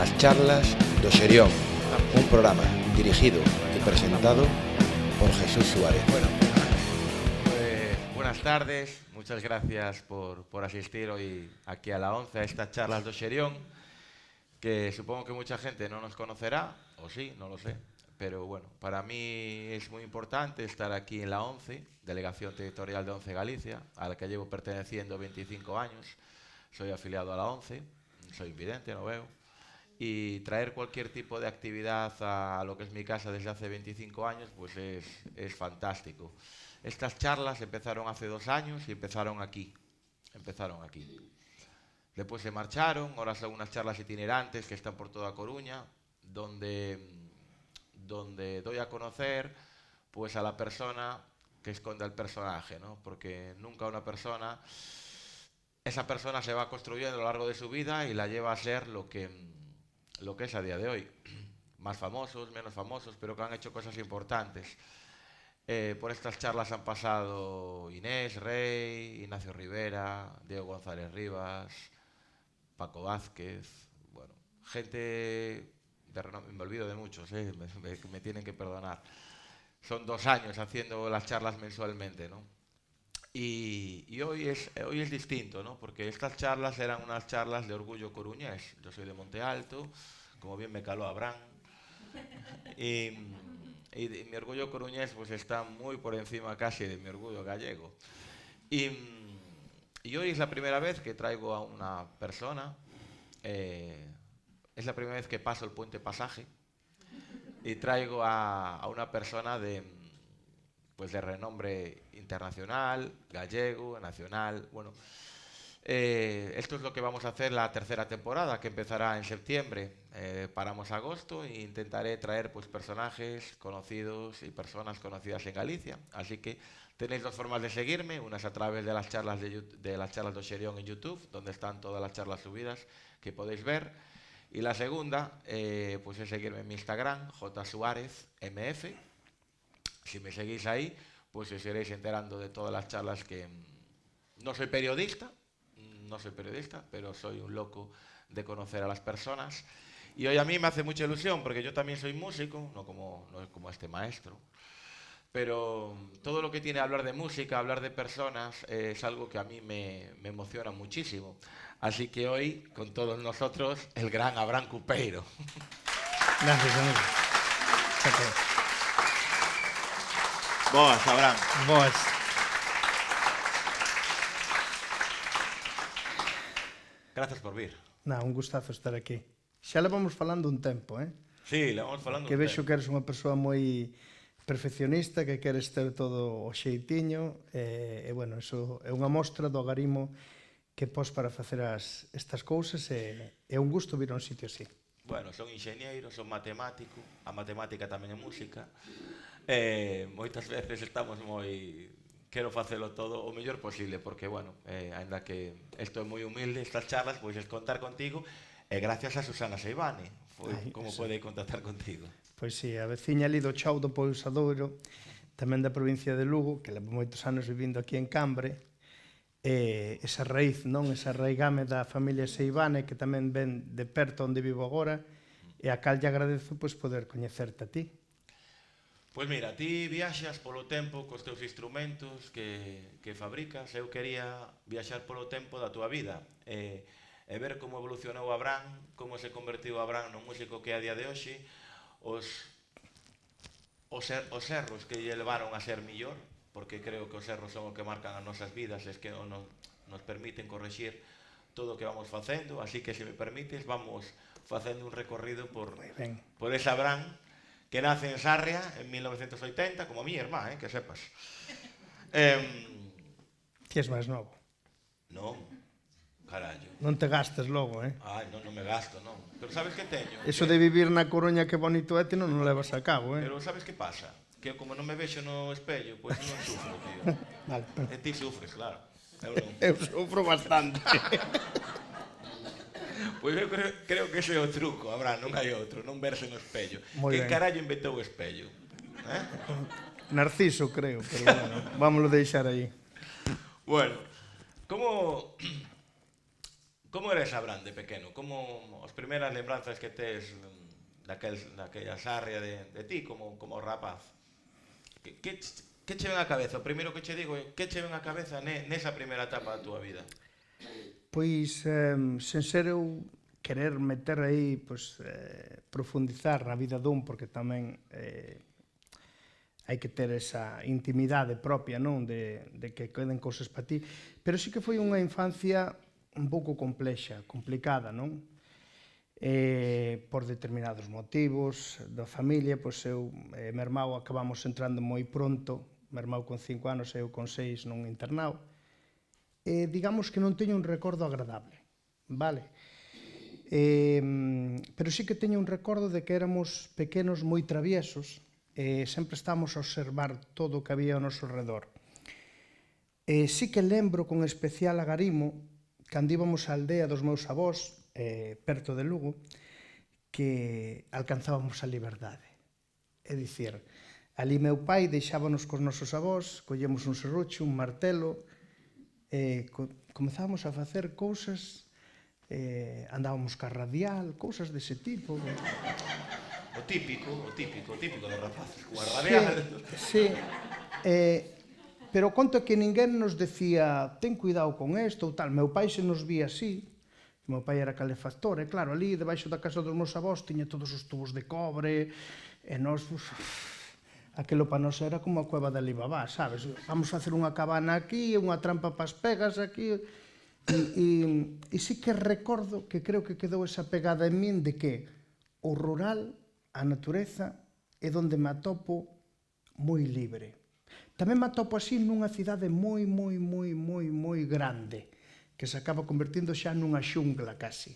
As charlas do Xerión, un programa dirigido y presentado por Jesús Suárez. Bueno, pues buenas tardes, muchas gracias por asistir hoy aquí a la 11 a estas charlas do Xerión, que supongo que mucha gente no nos conocerá, o sí, no lo sé, pero bueno, para mí es muy importante estar aquí en la 11, Delegación Territorial de 11 Galicia, a la que llevo perteneciendo 25 años, soy afiliado a la 11, soy invidente, no veo, y traer cualquier tipo de actividad a lo que es mi casa desde hace 25 años, pues es fantástico. Estas charlas empezaron hace 2 años y empezaron aquí. Después se marcharon, ahora son unas charlas itinerantes que están por toda Coruña, donde doy a conocer pues a la persona que esconde el personaje, ¿no? Porque nunca esa persona se va construyendo a lo largo de su vida y la lleva a ser lo que es a día de hoy. Más famosos, menos famosos, pero que han hecho cosas importantes. Por estas charlas han pasado Inés Rey, Ignacio Rivera, Diego González Rivas, Paco Vázquez, bueno, gente de renombre, me olvido de muchos, me tienen que perdonar. Son 2 años haciendo las charlas mensualmente, ¿no? Y hoy es distinto, ¿no? Porque estas charlas eran unas charlas de orgullo coruñés. Yo soy de Monte Alto, como bien me caló Abraham. Y mi orgullo coruñés pues está muy por encima casi de mi orgullo gallego. Y hoy es la primera vez que traigo a una persona, es la primera vez que paso el puente Pasaje y traigo a una persona de renombre internacional, gallego, nacional, bueno. Esto es lo que vamos a hacer la tercera temporada, que empezará en septiembre. Paramos agosto e intentaré traer pues personajes conocidos y personas conocidas en Galicia. Así que tenéis 2 formas de seguirme, una es a través de las charlas de las charlas do Xerión en YouTube, donde están todas las charlas subidas que podéis ver. Y la segunda, pues es seguirme en mi Instagram, jsuarezmf. Si me seguís ahí, pues os iréis enterando de todas las charlas que... No soy periodista, pero soy un loco de conocer a las personas. Y hoy a mí me hace mucha ilusión, porque yo también soy músico, no como este maestro. Pero todo lo que tiene hablar de música, hablar de personas, es algo que a mí me emociona muchísimo. Así que hoy, con todos nosotros, el gran Abraham Cupeiro. Gracias, amigo. Boas, Abraham. Boas. Gracias por vir. Un gustazo estar aquí. Xa levamos falando un tempo, Sí, levamos falando que vexo que eres unha persoa moi perfeccionista, que queres ter todo o xeitiño, e bueno, eso é unha mostra do agarimo que pos para facer estas cousas, e é un gusto vir a un sitio así. Bueno, son inxeñeiro, son matemático, a matemática tamén é música. Moitas veces estamos quero facelo todo o mellor posible, porque, bueno, ainda que isto é moi humilde, estas charlas, pois es contar contigo, e gracias a Susana Seivane, como pode contactar contigo. Pois sí, a veciña ali do Chao do Pousadoiro, tamén da provincia de Lugo, que levo moitos anos vivindo aquí en Cambre, esa raíz, non? Esa raigame da familia Seivane, que tamén ven de perto onde vivo agora, e a cal lle agradezo pois poder coñecerte a ti. Pois mira, ti viaxas polo tempo cos teus instrumentos que fabricas. Eu quería viaxar polo tempo da túa vida e ver como evolucionou Abraham, como se convertiu Abraham no músico que é a día de hoxe, os erros que lle levaron a ser millor, porque creo que os erros son o que marcan as nosas vidas, es que nos permiten correxir todo o que vamos facendo. Así que, se me permites, vamos facendo un recorrido por ese Abraham que nace en Sarria en 1980, como mi irmá, que sepas. Ti és máis novo. Non, carallo. Non te gastes logo, Ai, non me gasto, non. Pero sabes que teño? Eso de vivir na Coruña que bonito é, ti non o levas a cabo, Pero sabes que pasa? Que como non me vexo no espello, pois non sufro, tío. Vale. E ti sufres, claro. Eu non. Eu sufro bastante. Pois eu creo que ese é o truco, Abraham, non hai outro, non verse no espello. Que carallo inventou o espello? Narciso, creo, pero bueno, vámoslo deixar aí. Bueno, como Como era esa Abraham de pequeno? Como as primeiras lembranzas que tes daquela sarria de ti como rapaz? Que che ven a cabeza? O primeiro que che digo é que che ven a cabeza nesa primeira etapa da túa vida? Pois, sen ser eu querer meter aí, pois, profundizar na vida dun, porque tamén hai que ter esa intimidade propia, non? De que queden cousas para ti. Pero sí que foi unha infancia un pouco complexa, complicada, non? Por determinados motivos da familia, pois eu e meu irmão acabamos entrando moi pronto, meu irmão con 5 anos e eu con 6 nun internado. Digamos que non teño un recordo agradable, vale? Pero sí que teño un recordo de que éramos pequenos moi traviesos e sempre estábamos a observar todo o que había ao noso redor. Sí que lembro con especial agarimo cando íbamos á aldea dos meus avós, perto de Lugo, que alcanzábamos a liberdade. É dicir, ali meu pai deixábanos cos nosos avós, collemos un serrucho, un martelo, comezábamos a facer cousas, andábamos ca radial, cousas dese tipo. O típico dos rapaces, cunha radial. Sí, pero conto que ninguén nos decía ten cuidado con isto ou tal. Meu pai se nos vía así, meu pai era calefactor, e claro, ali debaixo da casa dos meus avós tiña todos os tubos de cobre, e nós, aquilo para nós era como a cueva de Alibaba, sabes? Vamos facer unha cabana aquí, unha trampa para as pegas aquí, e sí que recordo que creo que quedou esa pegada en min de que o rural, a natureza, é onde me atopo moi libre. Tamén me atopo así nunha cidade moi grande, que se acaba convertindo xa nunha xungla casi.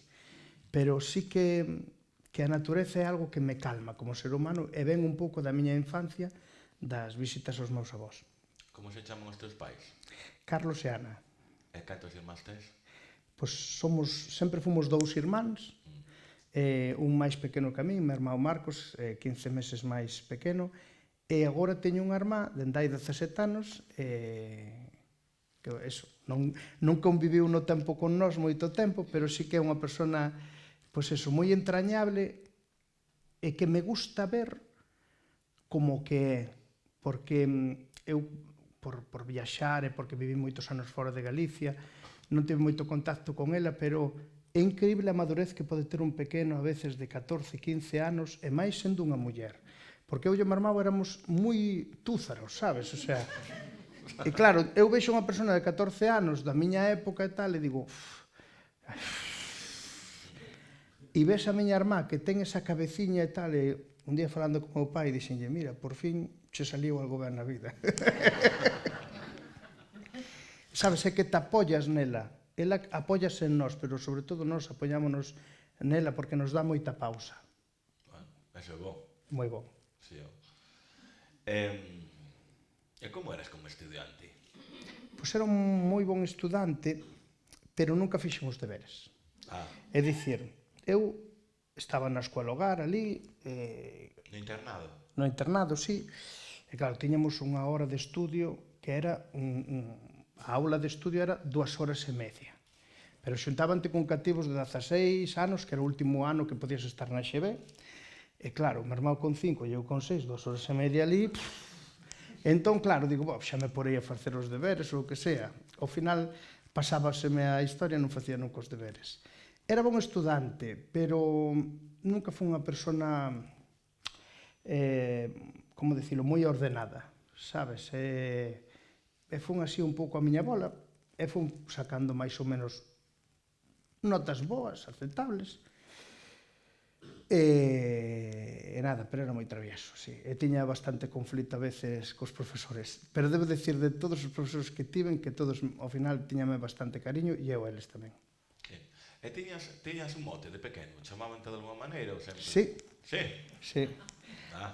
Pero sí que a natureza é algo que me calma como ser humano e ven un pouco da miña infancia das visitas aos meus avós. Como se chaman os teus pais? Carlos e Ana. E cantos irmáns tes? Pois sempre fomos 2 irmáns, un máis pequeno que a min, meu irmão Marcos, 15 meses máis pequeno, e agora teño unha irmá, dende hai 17 anos, que eso, non conviviu no tempo con nós moito tempo, pero sí que é unha persona, pois eso, moi entrañable e que me gusta ver como que é, porque eu, por viaxar e porque viví moitos anos fora de Galicia, non tive moito contacto con ela, pero é increíble a madurez que pode ter un pequeno a veces de 14, 15 anos e máis sendo unha muller. Porque eu e o meu irmão éramos moi túzaros, sabes? O sea, e claro, eu vexo unha persona de 14 anos da miña época e tal, e digo, e ves a miña irmá que ten esa cabeciña e tal, e un día falando con o meu pai, dixenlle, mira, por fin che saliu algo ben na vida. Sabes, é que te apoias nela. Ela apóyase en nós, pero sobre todo nós apoiámonos nela porque nos dá moita pausa. Bueno, eso é bo. Moi bo. Sí, e como eras como estudiante? Pois era un moi bon estudante, pero nunca fixen os deberes. É dicir, eu estaba na escola hogar ali... No internado? No internado, sí. E claro, tiñamos unha hora de estudio que era... A aula de estudio era 2 horas e media. Pero xuntábante con cativos de 16 anos, que era o último ano que podías estar na XB. E claro, o meu irmão con 5 e eu con 6, 2 horas e media ali... Entón, claro, digo, xa me porei a facer os deberes ou o que sea. Ao final, pasábaseme a historia e non facía nunca os deberes. Era bon estudante, pero nunca foi unha persona, como dicilo, moi ordenada, sabes? E fun así un pouco a miña bola, e fun sacando máis ou menos notas boas, aceptables, e nada, pero era moi travieso, sí. E tiña bastante conflito a veces cos profesores, pero debo decir de todos os profesores que tiven, que todos ao final tiñame bastante cariño, e eu a eles tamén. E tiñas un mote de pequeno? Chamávante de alguma maneira ou sempre? Sí. Sí? Sí.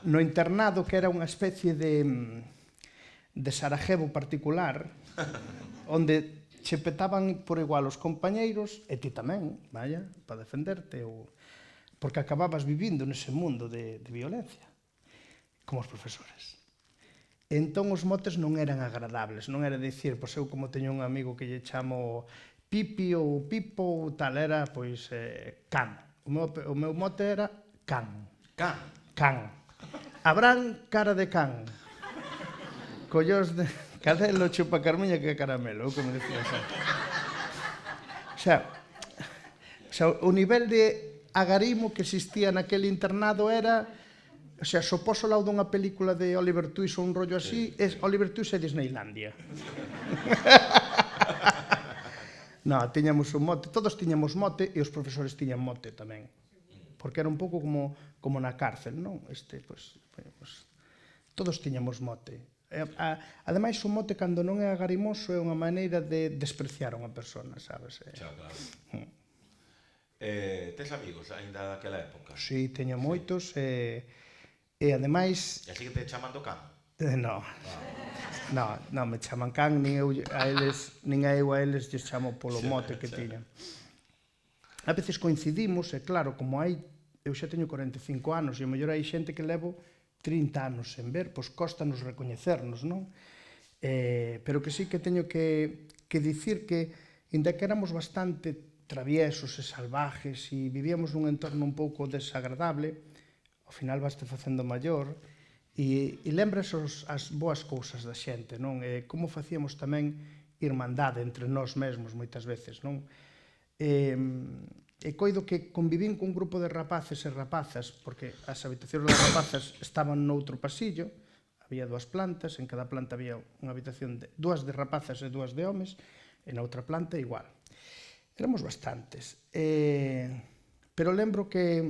No internado, que era unha especie de Sarajevo particular, onde che petaban por igual os compañeiros, e ti tamén, vaya, para defenderte, ou porque acababas vivindo nese mundo de violencia, como os profesores. Entón, os motes non eran agradables, non era dicir, pois eu como teño un amigo que lle chamo Pipi ou Pipo ou tal, era, pois, Can. O meu mote era Can. Can. Can. Abrán cara de can. Collós de cadelo, chupa carmiña que caramelo, o que me decía sempre. O sea, o nivel de agarimo que existía naquele internado era, o sea, so poso ao lado dunha película de Oliver Twist ou un rollo así, Oliver Twist é Disneylandia. No, tiñamos un mote, todos tiñamos mote e os profesores tiñan mote tamén. Porque era un pouco como na cárcel, non? Todos tiñamos mote. Ademais, o mote, cando non é agarimoso, é unha maneira de despreciar a unha persona, sabes? Xa, claro. Tes amigos aínda daquela época? Si, teño moitos, e ademais... E así que te chamando Can? Non. Non, me chaman Can, nin eu a eles lles chamo polo mote que tiñan. A veces coincidimos, e claro, como eu xa teño 45 anos, e o mellor hai xente que levo 30 anos sen ver, pois costanos recoñecernos, non? Pero que sí que teño que dicir que, inda que éramos bastante traviesos e salvajes e vivíamos nun entorno un pouco desagradable, ao final vaste facendo maior, e lembras as boas cousas da xente, non? Como facíamos tamén irmandade entre nós mesmos moitas veces, non? E coido que convivín cun grupo de rapaces e rapazas, porque as habitacións das rapazas estaban noutro pasillo, había 2 plantas, en cada planta había unha habitación, 2 de rapazas e 2 de homes, e na outra planta igual. Éramos bastantes. Pero lembro que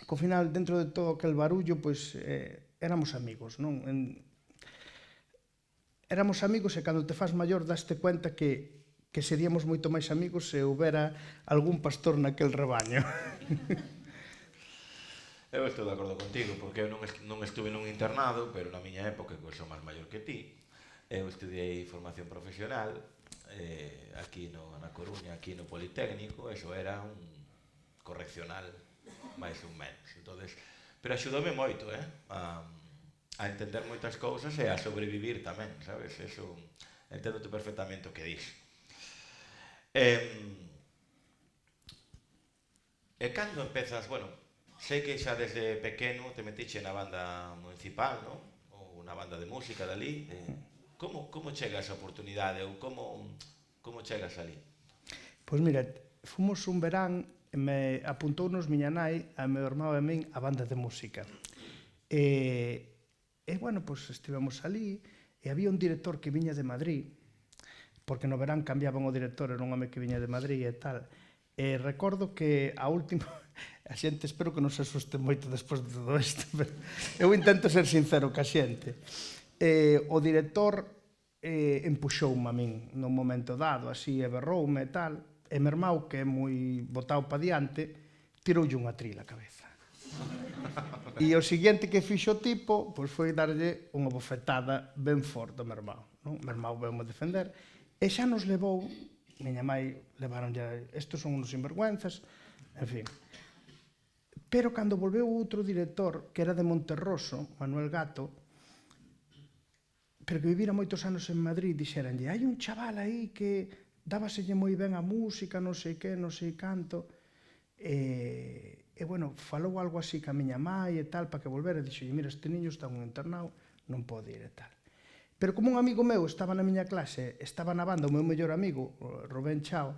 ao final, dentro de todo aquel barullo, pois éramos amigos, non? Éramos amigos e cando te fas maior daste cuenta que seríamos moito máis amigos se houbera algún pastor naquel rebaño. Eu estou de acordo contigo, porque eu non estuve nun internado, pero na miña época, que sou máis maior que ti, eu estudiei formación profesional aquí na Coruña, aquí no Politécnico, eso era un correccional máis ou menos. Entonces, pero axudoume moito, a entender moitas cousas e a sobrevivir tamén, sabes? Eso, enténdote perfectamente o que dix. E cando empezas, bueno, sei que xa desde pequeno te metiche na banda municipal, non? Ou na banda de música dali. Como chega esa oportunidade ou como chegas ali? Pois mira, fomos un verán, me apuntounos miña nai, a meu irmão e a min, a banda de música. E bueno, pois estivemos ali, e había un director que viña de Madrid, porque no verán cambiaban o director, era un home que viña de Madrid e tal. E recordo que a última... A xente, espero que non se asuste moito despois de todo isto, pero eu intento ser sincero ca xente. O director empuxoume a min nun momento dado, así, e berroume e tal, e meu irmão, que é moi botado pa diante, tiroulle unha trila a cabeza. E o seguinte que fixo o tipo, pois foi darlle unha bofetada ben forte ao meu irmão. Meu irmão veume defender, e xa nos levou, miña mãe levaronlle, estos son uns sinvergüenzas, en fin. Pero cando volveu outro director, que era de Monterroso, Manuel Gato, pero que vivira moitos anos en Madrid, dixeranlle, hai un chaval aí que dábaselle moi ben a música, non sei que, non sei canto, e bueno, falou algo así ca miña mãe e tal, para que volvera, e dixo, mira, este niño está en un internado, non pode ir e tal. Pero como un amigo meu estaba na miña clase, estaba na banda, o meu mellor amigo, Rubén Chao,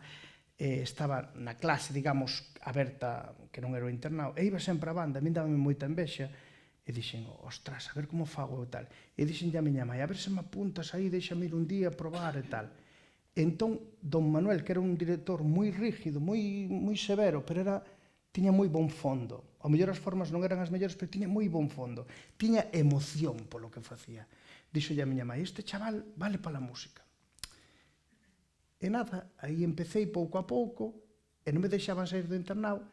estaba na clase, digamos, aberta, que non era o internado, e iba sempre a banda, a min dábame moita envexa, e dixen, ostras, a ver como fago e tal. E dixen a miña mãe, a ver se me apuntas aí, deixame ir un día a probar e tal. Entón, don Manuel, que era un director moi rígido, moi severo, pero tiña moi bon fondo. Ao mellor as formas non eran as mellores, pero tiña moi bon fondo. Tiña emoción polo que facía. Dixo a miña mãe, este chaval vale para a música. E nada, aí empecé pouco a pouco, e non me deixaban sair do internado,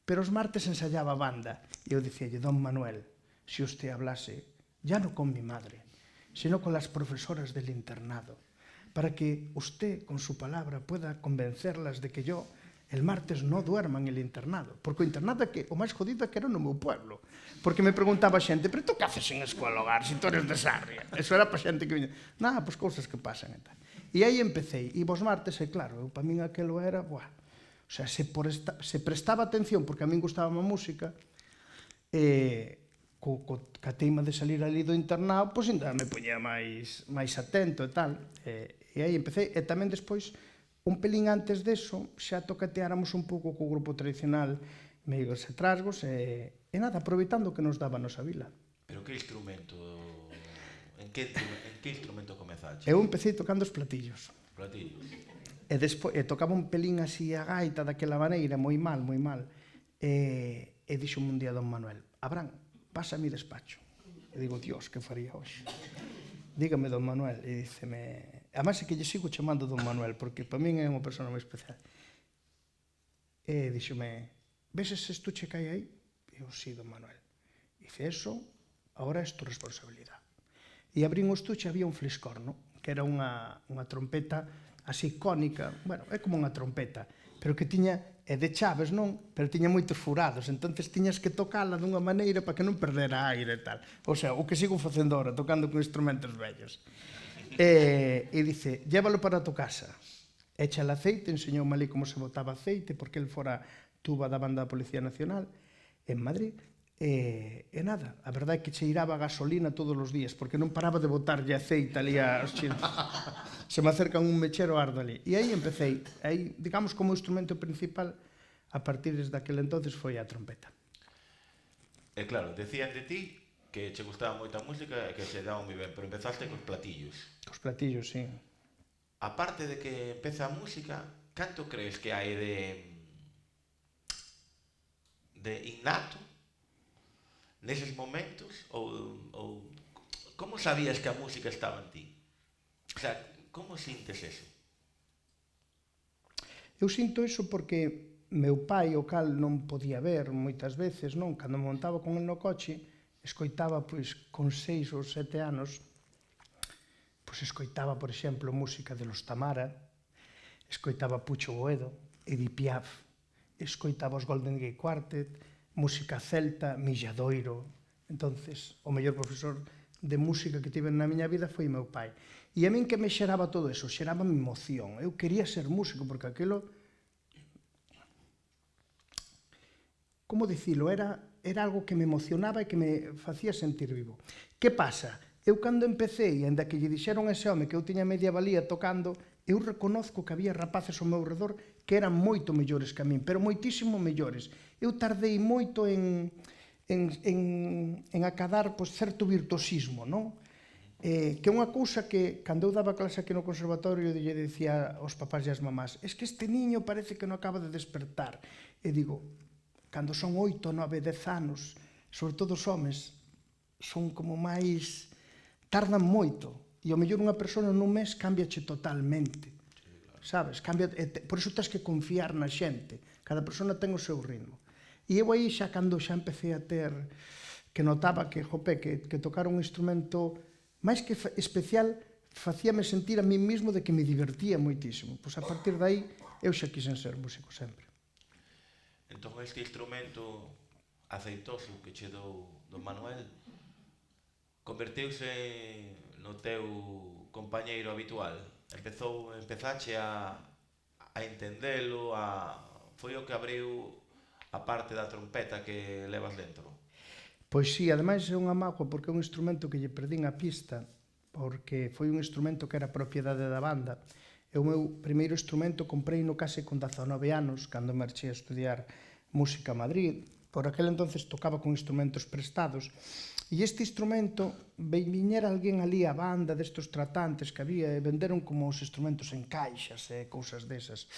pero os martes ensayaba a banda. E eu dicíalle, don Manuel, se usted hablase, ya no con mi madre, sino con las profesoras del internado, para que usted, con su palabra, pueda convencerlas de que yo el martes no duerma en el internado. Porque o internado é que o máis jodido é que era no meu pueblo. Porque me preguntaba xente, pero tú que haces en escola hogar, se tú eres de Sarria? Eso era para xente que viña. Nada, pois cousas que pasan e tal. E aí empecé, e vos martes, e claro, para min aquelo era, buah, o sea, se prestaba atención, porque a min gustaba a música, ca teima de salir ali do internado, pois ainda me poñía máis atento e tal. E aí empecé, e tamén despois, un pelín antes deso, xa tocateáramos un pouco co grupo tradicional Meigos e Trasgos, e nada, aproveitando que nos daba a nosa vila. Pero que instrumento, en que instrumento comezaste? Eu empecé tocando os platillos. Platillos. E despois tocaba un pelín así a gaita daquela maneira, moi mal, moi mal. E dixo un día don Manuel, Abraham, pasa a mi despacho. E digo, Dios, que faría hoxe? Dígame, don Manuel, e díceme... Además, é que lle sigo chamando don Manuel, porque para min é unha persona moi especial. E díxome, ves ese estuche que hai aí? E eu, sí, don Manuel. Dice, eso, ahora es tu responsabilidad. E abrín o estuche, había un fliscorno, que era unha trompeta así cónica, bueno, é como unha trompeta, pero que tiña, de chaves, non? Pero tiña moitos furados, entonces tiñas que tocala dunha maneira para que non perdera aire e tal. O sea, o que sigo facendo ahora, tocando con instrumentos vellos. E dice, llévalo para tu casa, echa el aceite, enseñoume ali como se botaba aceite, porque el fora tuba da banda da Policía Nacional en Madrid, e nada, a verdade é que cheiraba a gasolina todos os días, porque non paraba de botarlle aceite ali aos chinos. Se me acercan un mechero ardo ali. E aí empecé, aí, digamos, como instrumento principal, a partir desde aquel entonces foi a trompeta. E claro, decían de ti que che gustaba moita música e que che daba moi ben, pero empezaste cos platillos. Cos platillos, sí. A parte de que empeza a música, canto crees que hai de innato neses momentos? Ou como sabías que a música estaba en ti? O sea, como sintes eso? Eu sinto iso porque meu pai, o cal non podía ver moitas veces, non? Cando me montaba con el no coche, escoitaba, pois, con 6 ou 7 anos, pois escoitaba, por exemplo, música de Los Tamara, escoitaba Pucho Boedo, Edith Piaf, escoitaba os Golden Gate Quartet, música celta, Milladoiro. Entonces, o mellor profesor de música que tive na miña vida foi meu pai. E a min que me xeraba todo eso? Xeraba mi emoción. Eu quería ser músico, porque aquilo... Como dicilo? Era algo que me emocionaba e que me facía sentir vivo. Que pasa? Eu cando empecé, e ainda que lle dixeron a ese home que eu tiña media valía tocando, eu reconozco que había rapaces ao meu redor que eran moito mellores que a min, pero moitísimo mellores. Eu tardei moito en acadar certo virtuosismo, non? Que é unha cousa que, cando eu daba clase aquí no conservatorio, lle dicía aos papás e as mamás, es que este niño parece que non acaba de despertar. E digo, cando son 8, 9, 10 anos, sobre todo os homes, son como máis... tardan moito. E ao mellor unha persona nun mes cambiache totalmente. Sabes? Por iso tens que confiar na xente. Cada persona ten o seu ritmo. E eu aí xa cando xa empecé a ter... que notaba que, que tocar un instrumento máis que especial, facíame sentir a mí mismo de que me divertía moitísimo. Pois a partir de aí, eu xa quixen ser músico sempre. Entón este instrumento aceitoso que che dou don Manuel converteuse no teu compañeiro habitual? Empezache a entendelo, foi o que abriu a parte da trompeta que levas dentro? Pois sí, ademais é unha mágoa porque é un instrumento que lle perdín a pista, porque foi un instrumento que era propiedade da banda. E o meu primeiro instrumento comprei no case con 19 anos, cando marchei a estudiar música a Madrid. Por aquel entonces tocaba con instrumentos prestados. E este instrumento, viñera alguén ali a banda destes tratantes que había e venderon como os instrumentos en caixas e cousas desas.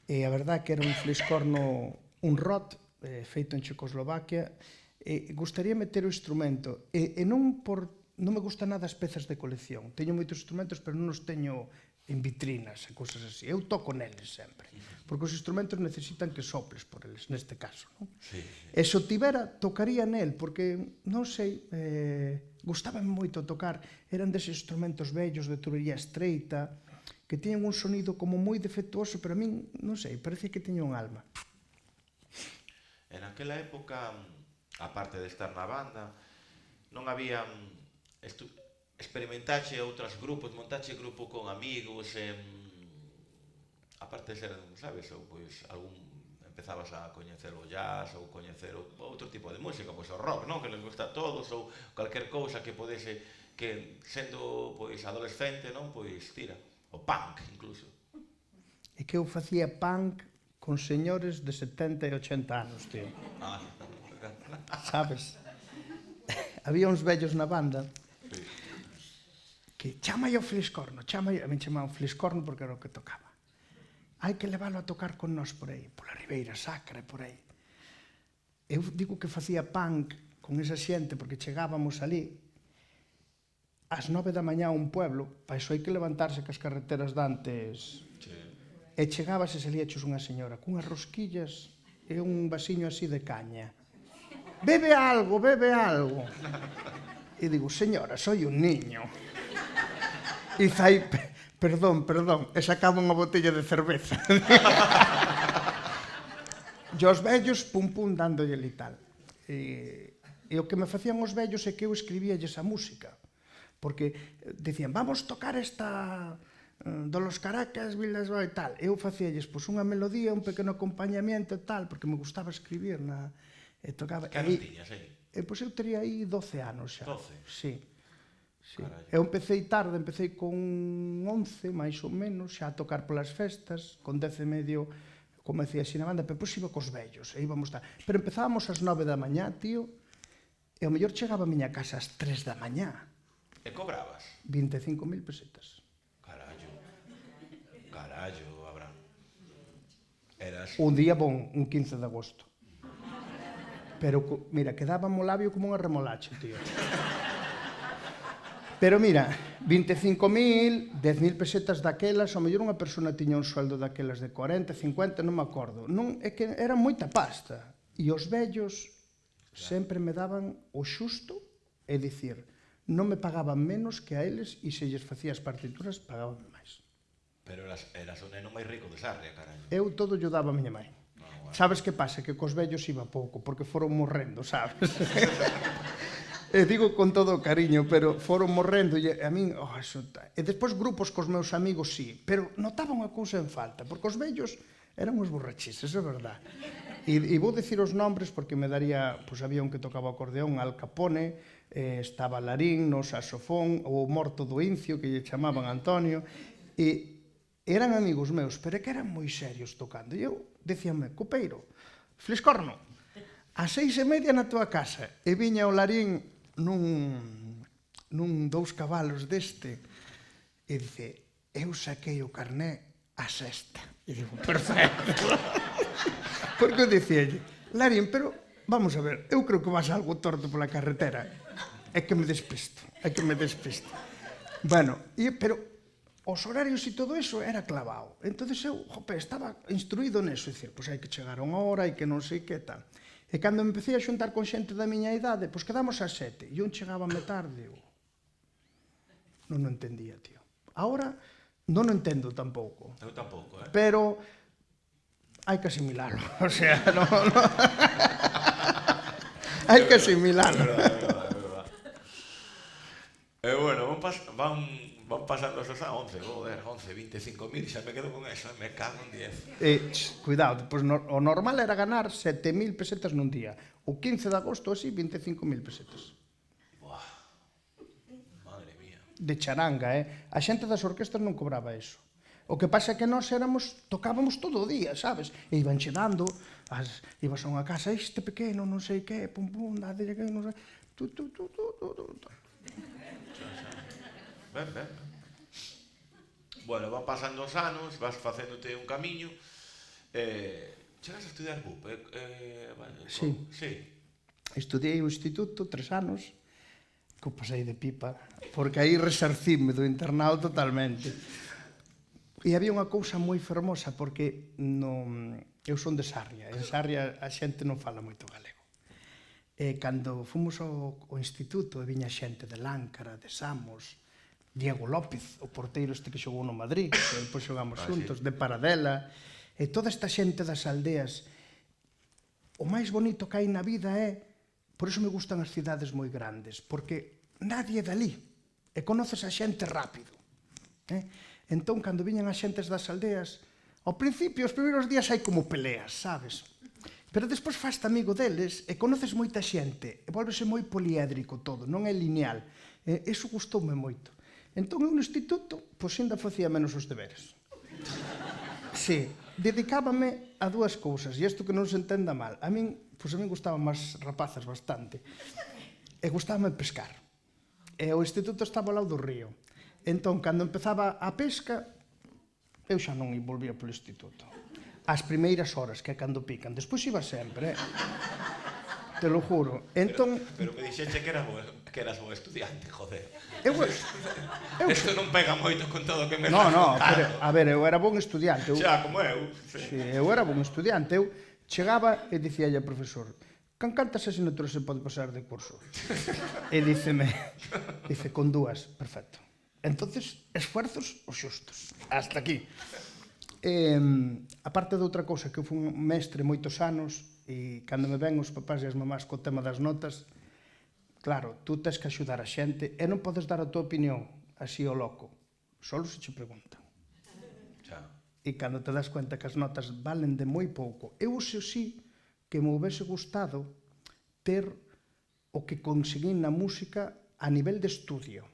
E a verdade que era un fliscorno, un rot, feito en Checoslovaquia. Gustaría meter o instrumento e non me gustan nada as pezas de colección. Teño moitos instrumentos, pero non os teño en vitrinas e cousas así. Eu toco neles sempre, porque os instrumentos necesitan que soples por eles, neste caso, non? Sí. E se o tivera, tocaría nel, porque, non sei, gustaba moito tocar. Eran deses instrumentos vellos de tubería estreita, que tiñan un sonido como moi defectuoso, pero a min, non sei, parece que tiña un alma. En aquela época, aparte de estar na banda, non había experimentaxe outros grupos, montaxe grupo con amigos, aparte de ser, sabes, ou pois algún empezabas a coñecer o jazz ou coñecer outro tipo de música, pois o rock, non, que les gusta a todos, ou calquer cousa que podese, que sendo pois adolescente, non, pois tira, o punk incluso. E que eu facía punk con señores de 70 e 80 anos, tío. Sabes? Había uns vellos na banda que chamai o Fliscorno, a min chamaban Fliscorno porque era o que tocaba. Hai que leválo a tocar con nós por aí, pola Ribeira Sacra, por aí. Eu digo que facía punk con esa xente porque chegábamos ali ás 9 da mañá a un pueblo, pa iso hai que levantarse que as carreteras dantes. E chegabas e salíaches unha señora cunhas rosquillas e un vasiño así de caña. Bebe algo, bebe algo. E digo, señora, soy un niño. E fai, perdón, e sacaba unha botella de cerveza. E os vellos, pum, dándolle e tal. E o que me facían os vellos é que eu escribíalles a música. Porque decían, vamos tocar esta do Los Caracas, Vilas e tal. Eu facíalles unha melodía, un pequeno acompañamiento e tal, porque me gustaba escribir e tocaba. Que anos tiñas aí? Pois eu teria aí 12 anos xa. 12? Sí. Eu empecé tarde, empecé con 11, máis ou menos, xa a tocar polas festas, con 10 e medio comecei así na banda, pero pois iba cos vellos, e íbamos tal. Pero empezábamos ás 9 da mañá, tío, e ao mellor chegaba a miña casa ás 3 da mañá. E cobrabas? 25.000 pesetas. Carallo, Abraham. Eras... Un día bon, un 15 de agosto. Pero, mira, quedaba mo labio como unha remolacha, tío. Pero mira, 25.000, 10.000 pesetas daquelas, ao mellor unha persona tiña un sueldo daquelas de 40, 50, non me acordo. Non, é que era moita pasta. E os vellos sempre me daban o xusto, é dicir, non me pagaban menos que a eles e se lles facía as partituras pagaban máis. Pero eras o neno máis rico de Sarria, carallo. Eu todo lle daba a miña mãe. Sabes que pasa? Que cos vellos iba pouco, porque foron morrendo, sabes? E digo con todo o cariño, pero foron morrendo e a min, e despois grupos cos meus amigos, sí, pero notaba unha cousa en falta, porque os vellos eran uns borrachices, é verdad. E vou dicir os nombres porque me daría, pois había un que tocaba o acordeón, Al Capone, estaba Larín, no saxofón, o morto do Incio, que lle chamaban Antonio, e eran amigos meus, pero é que eran moi serios tocando. E eu dicíame, copeiro, Fliscorno, a 6:30 na tua casa, e viña o Larín nun 2 cabalos deste, e dice, eu saquei o carné a sexta. E digo, perfecto. Porque eu dicíalle, Larín, pero vamos a ver, eu creo que vas algo torto pola carretera. É que me despisto. Bueno, pero os horarios e todo eso era clavado. Entón eu, estaba instruído neso, dicir, pois hai que chegar a unha hora, hai que non sei que tal. E cando me empecé a xuntar con xente da miña idade, pois quedamos ás 7, e un chegaba me tarde, eu non o entendía, tío. Ahora non o entendo tampouco. Eu tampouco, Pero hai que asimilarlo, o sea, non... hai que asimilarlo. E bueno, van pasando esos a 11, joder, 11, 25.000, xa me quedo con eso, me cago en 10. Cuidado, pois o normal era ganar 7.000 pesetas nun día. O 15 de agosto, así, 25.000 pesetas. Buah, madre mía. De charanga, A xente das orquestas non cobraba eso. O que pasa é que nós tocábamos todo o día, sabes? E iban che dando, ibas a unha casa, este pequeno, non sei que, pum, dadelle que, non sei... Ben. Bueno, van pasando os anos, vas facéndote un camiño. Chegas a estudiar BUP? Sí. Sí. Estudiei o instituto 3 anos, que o pasei de pipa, porque aí resarcíme do internado totalmente. E había unha cousa moi fermosa, porque eu son de Sarria, en Sarria a xente non fala moito galego. E cando fomos ao instituto, viña xente de Láncara, de Samos, Diego López, o porteiro este que xogou no Madrid, que depois xogamos xuntos, de Paradela, e toda esta xente das aldeas. O máis bonito que hai na vida por iso me gustan as cidades moi grandes, porque nadie é dali. e conoces a xente rápido. Entón, cando viñan as xentes das aldeas, ao principio, os primeiros días hai como peleas, sabes? Pero despois faste amigo deles e conoces moita xente e volvese moi poliédrico todo, non é lineal. Iso gustoume moito. Entón, eu no instituto, pois ainda facía menos os deberes. Sí, dedicábame a dúas cousas, e isto que non se entenda mal. A min gustaban máis rapazas bastante. E gustábame pescar. E o instituto estaba ao lado do río. Entón, cando empezaba a pesca, eu xa non volvía polo instituto. As primeiras horas, que é cando pican. Despois iba sempre, te lo juro. Entón... Pero me dixeche que eras bo estudiante, joder. Isto non pega moito con todo o que me estás contando. Pero, a ver, eu era bon estudiante. Xa, como eu. Sí, eu era bon estudiante. Eu chegaba e dicía ao profesor: con cantas asignaturas se pode pasar de curso? E dice, con 2, perfecto. Entonces, esfuerzos os xustos. Hasta aquí. Aparte de outra cousa, que eu fui un mestre moitos anos, e cando me ven os papás e as mamás co tema das notas, claro, tú tens que axudar a xente e non podes dar a tua opinión así ao loco. Solo se che preguntan. E cando te das cuenta que as notas valen de moi pouco. Eu sí que me houvese gustado ter o que conseguín na música a nivel de estudio,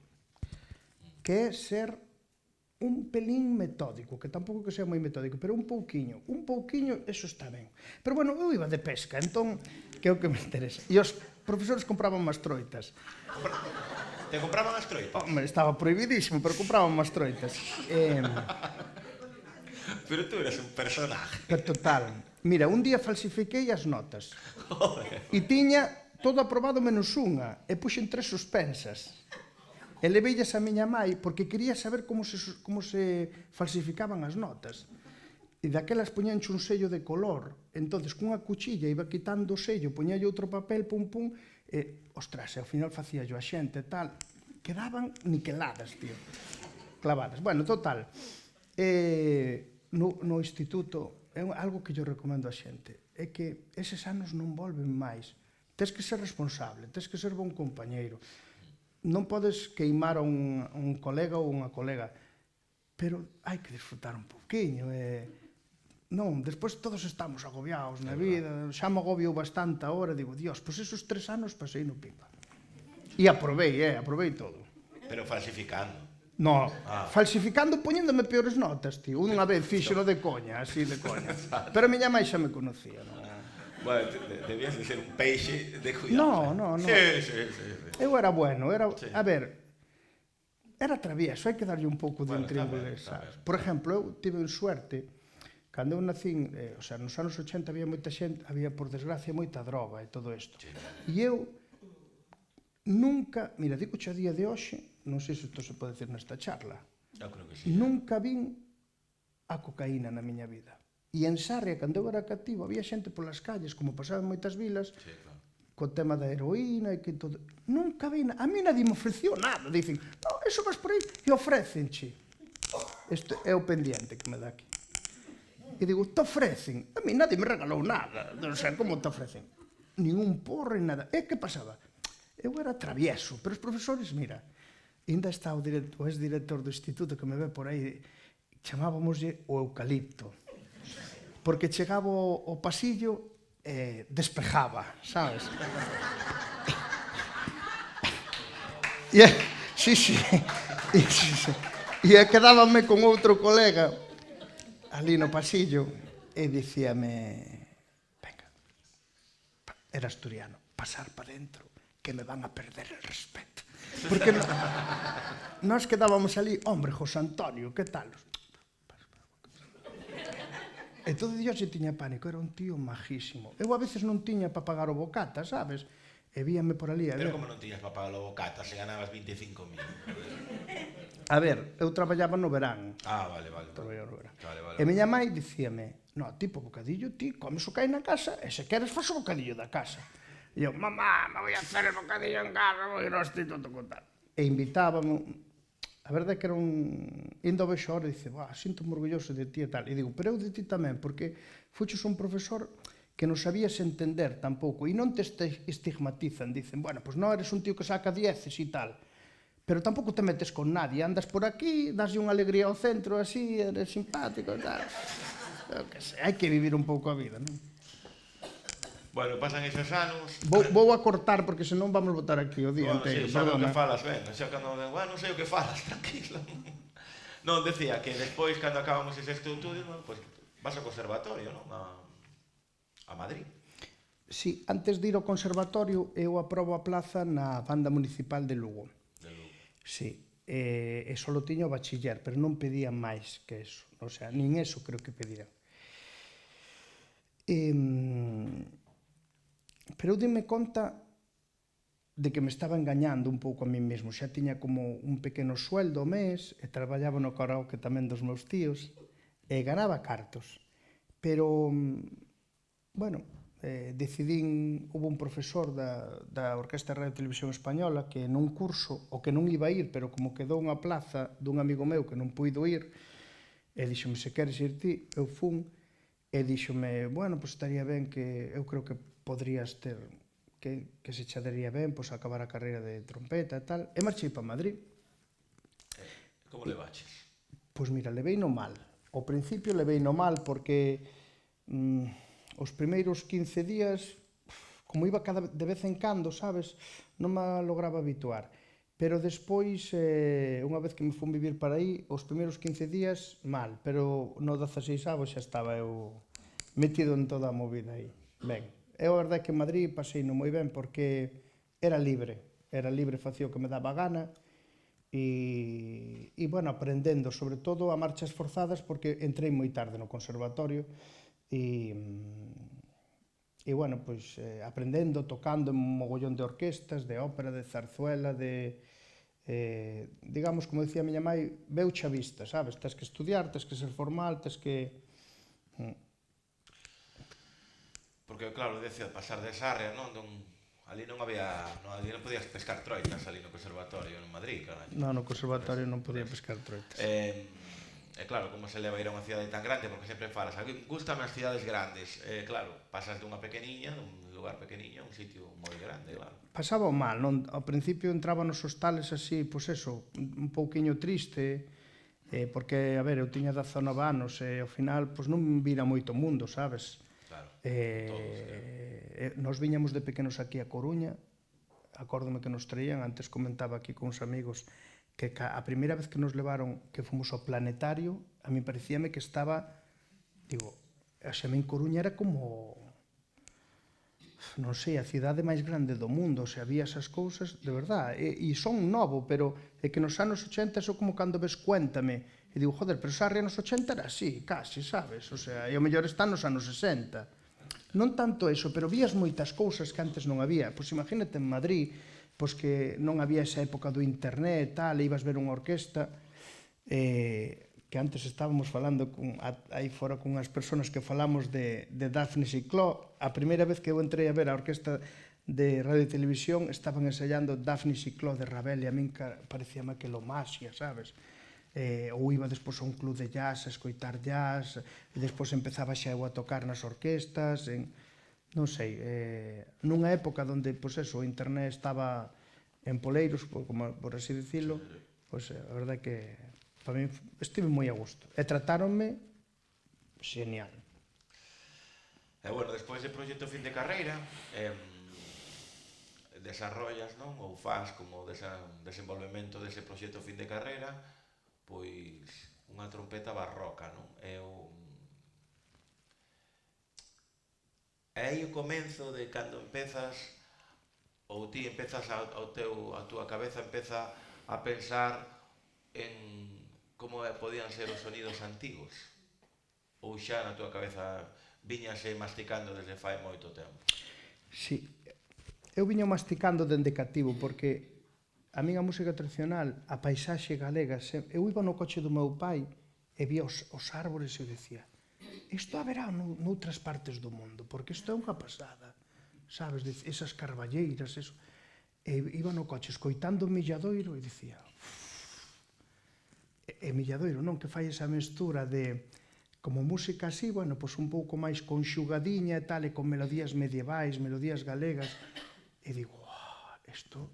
que é ser un pelín metódico, que tampouco que sea moi metódico, pero un pouquiño, eso está ben. Pero bueno, eu iba de pesca, entón, que é o que me interesa. E os profesores compraban mastroitas. Te compraban as troitas? Home, estaba prohibidísimo, pero compraban mastroitas. Pero tú eres un personaje. Pero total. Mira, un día falsifiquei as notas. E tiña todo aprobado menos unha, e puxen 3 suspensas. E leveillas a miña mai porque quería saber como se falsificaban as notas. E daquelas poñanche un sello de color. Entonces, cunha cuchilla iba quitando o sello, poñalle outro papel, pum, pum, e, ostras, e ao final facía yo a xente e tal. Quedaban niqueladas, tío. Clavadas. Bueno, total. No instituto, é algo que yo recomendo a xente, é que eses anos non volven máis. Tes que ser responsable, tes que ser bon compañeiro. Non podes queimar a un colega ou unha colega, pero hai que disfrutar un pouquiño. Non, despois todos estamos agobiados na vida, xa me agobio bastante ahora, digo, Dios, pois esos 3 anos pasei no pipa. E aprovei todo. Pero falsificando. No, falsificando, poñéndome peores notas, tío. Unha vez fíxelo de coña, así de coña. Pero a miña máis xa me conocía, non? Bueno, debías de ser un peixe de cuidado. No. Sí. Eu era bueno, a ver, era travieso, hai que darlle un pouco de intríngulis, sabes? Por exemplo, eu tive suerte, cando eu nacín, o sea, nos anos 80 había moita xente, había, por desgracia, moita droga e todo isto. E eu nunca, mira, digo a día de hoxe, non sei se isto se pode decir nesta charla, Eu creo que sí. nunca vin a cocaína na miña vida. E en Sarria, cando eu era cativo, había xente polas calles, como pasaba en moitas vilas, co tema da heroína e que todo. Nunca vi nada. A mí nadie me ofreció nada. Dicen, no, eso vas por aí e ofrecenche. Isto é o pendiente que me dá aquí. E digo, te ofrecen? A mí nadie me regalou nada. Non sei como te ofrecen. Nin un porro, nin nada. E que pasaba? Eu era travieso, pero os profesores, mira, ainda está o ex-director do instituto que me ve por aí, chamábamoslle o eucalipto. Porque chegaba ao pasillo e despejaba, sabes? Sí. E quedábame con outro colega ali no pasillo e dicíame, venga, era asturiano, pasar para dentro, que me van a perder el respeto. Porque nós quedábamos ali, hombre, José Antonio, que tal? E todo Dios se tiña pánico, era un tío majísimo. Eu a veces non tiña para pagar o bocata, sabes? E víame por ali. Pero como non tiñas para pagar o bocata se ganabas 25.000? A ver, eu traballaba no verán. Vale. Traballaba no verán. E miña mãe dicíame, no, tipo bocadillo, ti comes o que hai na casa, e se queres faz o bocadillo da casa. E eu, mamá, me voy a hacer el bocadillo en casa, voy ao instituto con tal. E invitábame. A verdade é que era indo ao vexo ahora e dice, sinto-me orgulloso de ti e tal. E digo, pero eu de ti tamén, porque fuches un profesor que non sabías entender tampouco, e non te estigmatizan, dicen, bueno, pois non eres un tío que saca 10 e tal, pero tampouco te metes con nadie, andas por aquí, daslle unha alegría ao centro, así, eres simpático e tal. Eu que sei, hai que vivir un pouco a vida, non? Bueno, pasan esos anos... Vou a cortar porque senón vamos botar aquí o día Bueno, inteiro, sí, sabe o que perdona. falas, ben, xa cando ven, bueno, non sei o que falas, tranquilo. Non, decía que despois, cando acabamos ese estudio, pues, vas ao conservatorio, non? A Madrid. Sí, antes de ir ao conservatorio, eu aprobo a plaza na banda municipal de Lugo. De Lugo. Sí, e só tiña o bachiller, pero non pedían máis que eso. O sea, nin eso creo que pedían. Pero eu dime conta de que me estaba engañando un pouco a mí mesmo. Xa tiña como un pequeno sueldo ao mes, e traballaba no karaoke tamén dos meus tíos, e ganaba cartos. Pero, bueno, decidín, hubo un profesor da Orquestra de Radio e Televisión Española que nun curso, o que non iba a ir, pero como quedou unha plaza dun amigo meu que non puido ir, e díxome, se queres ir ti, eu fun, e díxome, bueno, pois estaría ben que eu creo que podrías ter, que se che daría ben, pois acabar a carreira de trompeta e tal, e marchei para Madrid. Como le baches? Pois mira, levei no mal. Ao principio levei no mal porque os primeiros 15 días, como iba de vez en cando, sabes, non me lograba habituar. Pero despois, unha vez que me fun vivir para aí, os primeiros 15 días, mal. Pero no 16avo xa estaba eu metido en toda a movida aí. Ben, é a verdade que en Madrid pasei non moi ben porque era libre, facía o que me daba a gana, e bueno, aprendendo, sobre todo a marchas forzadas, porque entrei moi tarde no conservatorio, e bueno, pois aprendendo, tocando en un mogollón de orquestas, de ópera, de zarzuela, de digamos, como decía a miña mai, veu xa vista, sabes? Tes que estudiar, tes que ser formal, tes que... Porque, claro, decía, pasar de Sarria, non? Ali non había... ali non podías pescar troitas ali no conservatorio en Madrid, carallo. Non, no conservatorio non podía pescar troitas. E claro, como se leva a ir a unha cidade tan grande, porque sempre falas, gústame as cidades grandes. Claro, pasas dunha pequeniña, dun lugar pequeniño, a un sitio moi grande, claro. Pasaba mal, non? Ao principio entraba nos hostales así, pois eso, un pouquiño triste, porque, a ver, eu tiña 19 anos e ao final pois non vira moito mundo, sabes? Claro, todos, Nos viñamos de pequenos aquí a Coruña, acórdome que nos traían, antes comentaba aquí con uns amigos, que a primeira vez que nos levaron, que fomos ao planetario, a mí parecíame que estaba, digo, xa en Coruña era como, non sei, a cidade máis grande do mundo, se había esas cousas, de verdad, e son novo, pero é que nos anos 80 eso como cando ves Cuéntame, e digo, joder, pero Sarria nos 80 era así, casi, sabes, o sea, e o mellor está nos anos 60. Non tanto eso, pero vías moitas cousas que antes non había, pois imagínate en Madrid, pois que non había esa época do internet, tal, e ibas ver unha orquesta, que antes estábamos falando aí fora con unhas persoas que falamos de Daphne Cicló. A primeira vez que eu entrei a ver a orquesta de radio e televisión estaban ensayando Daphne Cicló de Ravel e a min parecíame aquilo magia, sabes? Ou iba despois a un club de jazz a escoitar jazz e despois empezaba xa eu a tocar nas orquestas, non sei, nunha época onde, pois eso, o internet estaba en poleiros, por así dicilo, pois a verdade que para mí estive moi a gusto. E tratáronme genial. E bueno, despois de proxecto fin de carreira, desarrollas, non? Ou faz como desenvolvemento dese proxecto fin de carreira, pois unha trompeta barroca, non? É aí o comenzo de cando empezas, ou ti empezas a túa cabeza empeza a pensar en como podían ser os sonidos antigos? Ou xa na túa cabeza viñase masticando desde fai moito tempo? Si, eu viño masticando dende cativo, porque a min a música tradicional, a paisaxe galega, eu iba no coche do meu pai e vía os árbores e eu dicía, isto haberá noutras partes do mundo, porque isto é unha pasada, sabes, esas carballeiras, eso. E iba no coche escoitando o Milladoiro e dicía, e Milladoiro, non, que fai esa mestura de, como música así, bueno, pois un pouco máis conxugadiña e tal, e con melodías medievais, melodías galegas, e digo, isto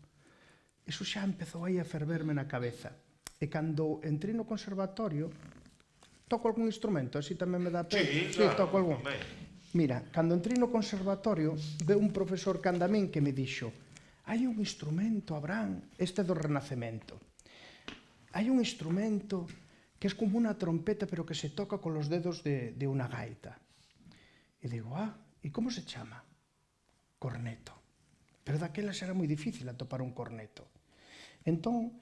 iso xa empezou aí a ferverme na cabeza. E cando entrei no conservatorio, toco algún instrumento, así tamén me dá pena. Sí, claro. Toco algún. Hombre. Mira, cando entrei no conservatorio, veu un profesor canda min que me dixo: hai un instrumento, Abraham, este do Renacemento. Hai un instrumento que es como unha trompeta, pero que se toca con los dedos de unha gaita. E digo, e como se chama? Corneto. Pero daquelas era moi difícil atopar un corneto. Entón,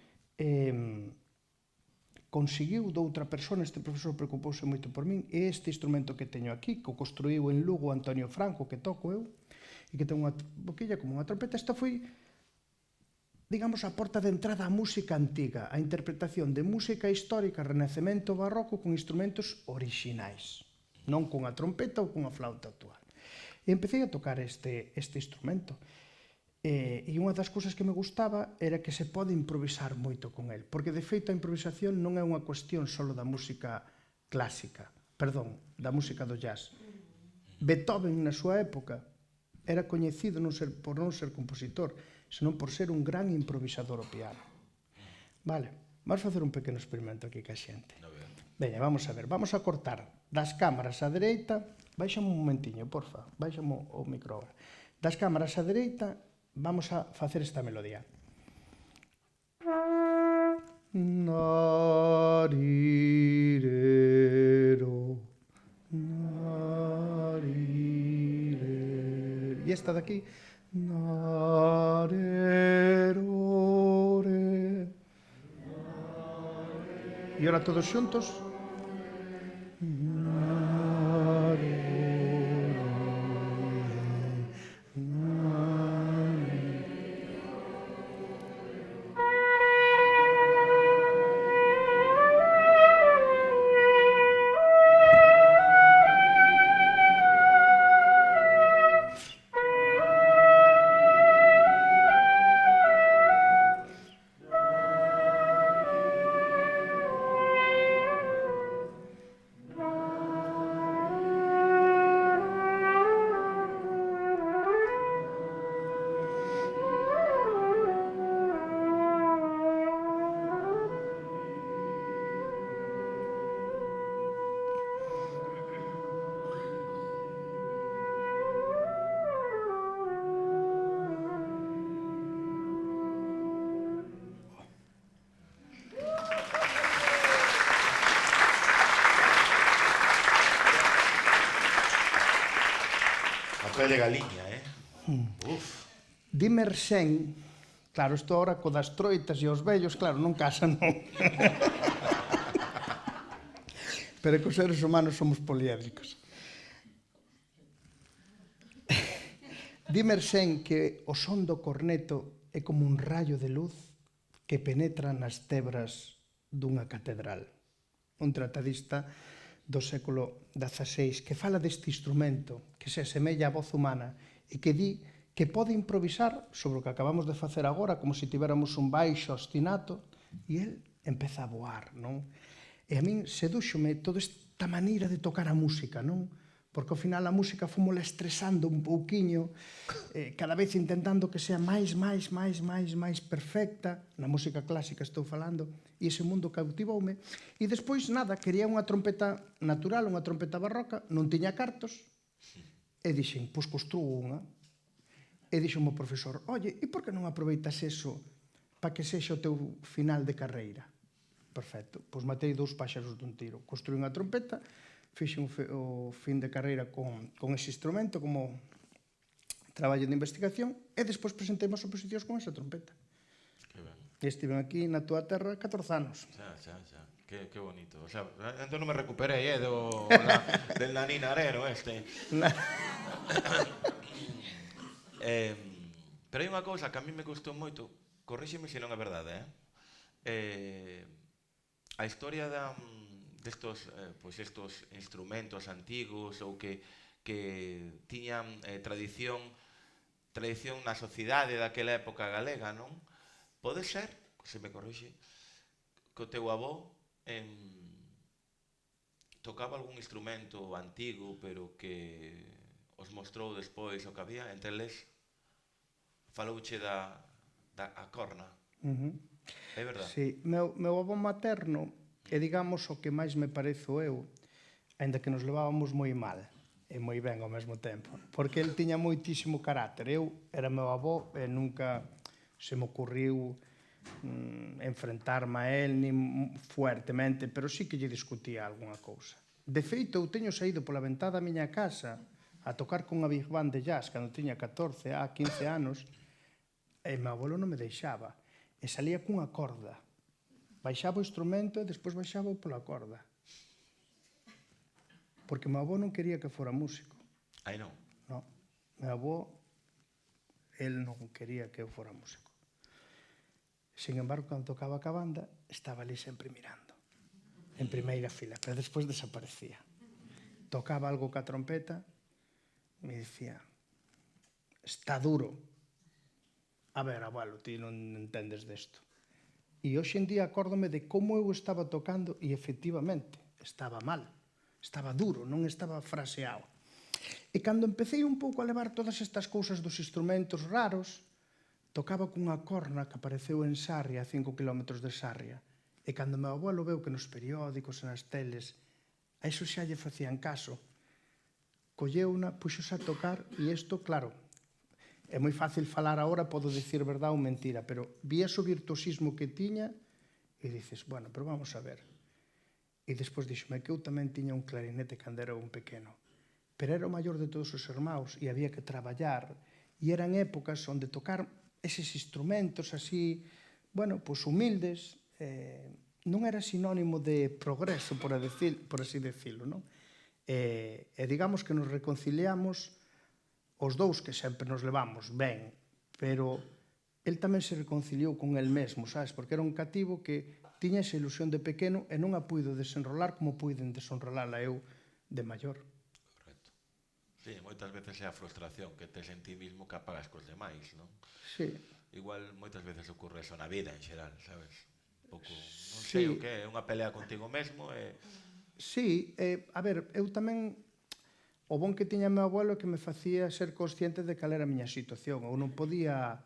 conseguiu doutra persona, este profesor preocupouse moito por min, e este instrumento que teño aquí, que o construíu en Lugo Antonio Franco, que toco eu, e que ten unha boquilla como unha trompeta. Esta foi, digamos, a porta de entrada á música antiga, a interpretación de música histórica, renacemento, barroco, con instrumentos orixinais, non cunha trompeta ou cunha flauta actual. E empecé a tocar este instrumento. E unha das cousas que me gustaba era que se pode improvisar moito con el, porque de feito a improvisación non é unha cuestión só da música clásica, perdón, da música do jazz. Beethoven na súa época era coñecido por non ser compositor, senón por ser un gran improvisador ao piano. Vale, vamos facer un pequeno experimento aquí ca xente. Veña, vamos a ver, vamos a cortar das cámaras á dereita, baixame un momentiño, porfa, baixame o micro agora. Das cámaras á dereita, vamos a facer esta melodía. Narirero, narirero. E esta daqui. Narerore. E ahora todos xuntos. Papel de galiña, Uf. Dimersen, claro, isto ahora co das troitas e os vellos, claro, non casan, non? Pero que os seres humanos somos poliédricos. Dimersen que o son do corneto é como un rayo de luz que penetra nas tebras dunha catedral. Un tratadista do século XVI que fala deste instrumento que se asemella á voz humana e que di que pode improvisar sobre o que acabamos de facer agora, como se tiveramos un baixo ostinato, e el empeza a voar, non? E a min sedúxome toda esta maneira de tocar a música, non? Porque ao final a música fomos estresando un pouquiño, cada vez intentando que sea máis perfecta, na música clásica estou falando, e ese mundo cautivoume, e despois, nada, quería unha trompeta natural, unha trompeta barroca, non tiña cartos, e dixen, pois construo unha, e dixo o profesor, oye, e por que non aproveitas eso para que sexa o teu final de carreira? Perfecto, pois matei 2 páxaros dun tiro, construí unha trompeta, fixe o fin de carreira con ese instrumento como traballo de investigación e despois presentei as oposicións con esa trompeta. Que ben. E estive aquí na túa terra 14 anos. Xa. Que bonito. O sea, entón non me recuperei, del nanín arero este. Pero hai unha cousa que a mí me gustou moito, corríxeme se non é verdade, a historia destos estos instrumentos antigos ou que tiñan tradición na sociedade daquela época galega, non? Pode ser, se me corrixe, que o teu avó tocaba algún instrumento antigo, pero que os mostrou despois o que había, entre eles falouche da corna. É verdade? Sí, meu avó materno é, digamos, o que máis me parezo eu, aínda que nos levábamos moi mal e moi ben ao mesmo tempo, porque el tiña moitísimo carácter. Eu era meu avó e nunca se me ocurriu enfrentarme a él nin fuertemente, pero sí que lle discutía algunha cousa. De feito, eu teño saído pola ventá da miña casa a tocar con a Big Band de jazz cando tiña 14 a 15 anos e meu abuelo non me deixaba e salía cunha corda. Baixaba o instrumento e despois baixaba pola corda. Porque meu avó non quería que fora músico. Aí non. No, meu avó, el non quería que eu fora músico. Sin embargo, cando tocaba ca banda, estaba ali sempre mirando, en primeira fila, pero despois desaparecía. Tocaba algo ca trompeta, me dicía, está duro. A ver, abuelo, ti non entendes desto. E hoxe en día acórdome de como eu estaba tocando e efectivamente estaba mal, estaba duro, non estaba fraseado. E cando empecé un pouco a levar todas estas cousas dos instrumentos raros, tocaba cunha corna que apareceu en Sarria, a 5 km de Sarria. E cando meu abuelo veu que nos periódicos e nas teles a iso xa lle facían caso, colleuna, puxose a tocar e isto, claro, é moi fácil falar agora, podo dicir verdade ou mentira, pero vías o virtuosismo que tiña e dices, bueno, pero vamos a ver. E despois dixome que eu tamén tiña un clarinete cando era un pequeno, pero era o maior de todos os irmãos e había que traballar e eran épocas onde tocar eses instrumentos así, bueno, pois humildes, non era sinónimo de progreso, por así decirlo, non? E digamos que nos reconciliamos os dous que sempre nos levamos ben, pero el tamén se reconciliou con el mesmo, sabes? Porque era un cativo que tiña esa ilusión de pequeno e non a puido desenrolar como puiden desenrolala eu de maior. Correcto. Sí, moitas veces é a frustración que tes en ti mismo que apagas cos demais, non? Sí. Igual moitas veces ocorre eso na vida en xeral, sabes? Un pouco, non Sí. sei o que é, unha pelea contigo mesmo e... Sí, a ver, eu tamén o bon que tiña meu abuelo é que me facía ser consciente de cal era a miña situación. Eu non podía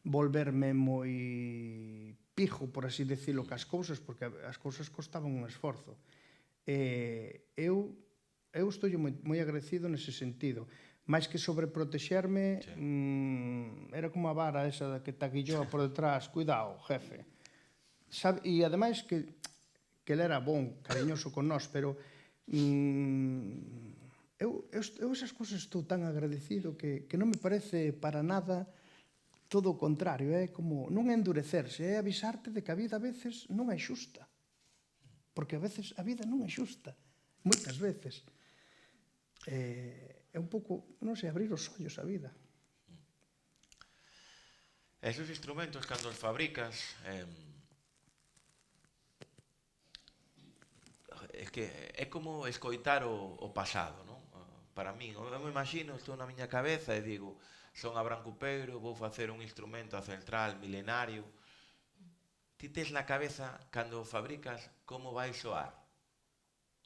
volverme moi pijo, por así decirlo, cas cousas, porque as cousas costaban un esforzo. Eu estou moi agradecido nese sentido. Mais que sobreprotexerme, era como a vara esa que te aguilloa por detrás. Cuidado, jefe. E ademais que ele era bon, cariñoso con nós, pero eu esas cousas estou tan agradecido que non me parece para nada todo o contrario, é como non endurecerse, é avisarte de que a vida a veces non é xusta. Porque a veces a vida non é xusta, moitas veces. É un pouco, non sei, abrir os ollos á vida. Esos instrumentos, cando os fabricas, é que é como escoitar o pasado, non? Para min, eu me imagino, estou na miña cabeza e digo, son Abraham Cupeiro, vou facer un instrumento ancestral, milenario. Ti tes na cabeza, cando o fabricas, como vai soar?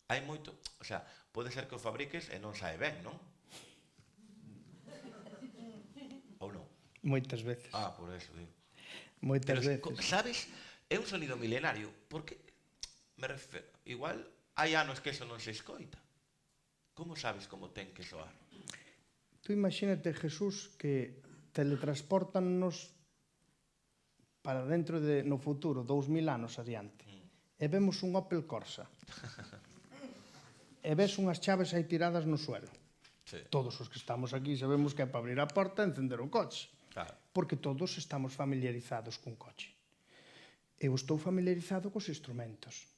Hai moito, o sea, pode ser que o fabriques e non sae ben, non? Ou non? Moitas veces. Ah, por eso, digo. Moitas veces. Sabes, é un sonido milenario, porque me refiro, igual hai anos que eso non se escoita. Como sabes como ten que soar? Tú imagínate, Jesús, que teletransportannos para dentro de, no futuro, 2000 anos adiante. E vemos un Opel Corsa. E ves unhas chaves aí tiradas no suelo. Sí. Todos os que estamos aquí sabemos que é para abrir a porta e encender o coche. Claro. Porque todos estamos familiarizados cun coche. Eu estou familiarizado cos instrumentos.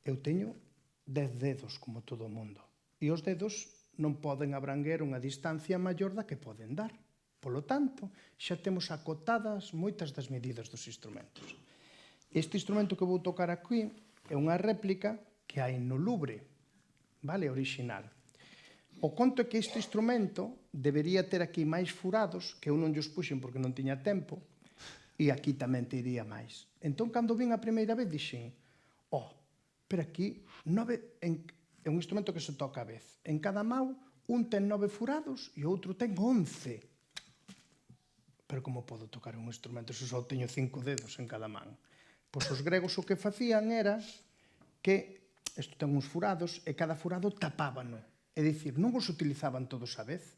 Eu teño 10 dedos, como todo o mundo. E os dedos non poden abranguer unha distancia maior da que poden dar. Polo tanto, xa temos acotadas moitas das medidas dos instrumentos. Este instrumento que vou tocar aquí é unha réplica que hai no Louvre, vale, original. O conto é que este instrumento debería ter aquí máis furados, que eu non llos puxen porque non tiña tempo, e aquí tamén te iría máis. Entón, cando vin a primeira vez, dixen, pero aquí é un instrumento que se toca a vez. En cada mão, un ten 9 furados e o outro ten 11. pero como podo tocar un instrumento se só teño 5 dedos en cada man? Pois os gregos o que facían era que isto ten uns furados e cada furado tapábano. É dicir, non os utilizaban todos a vez.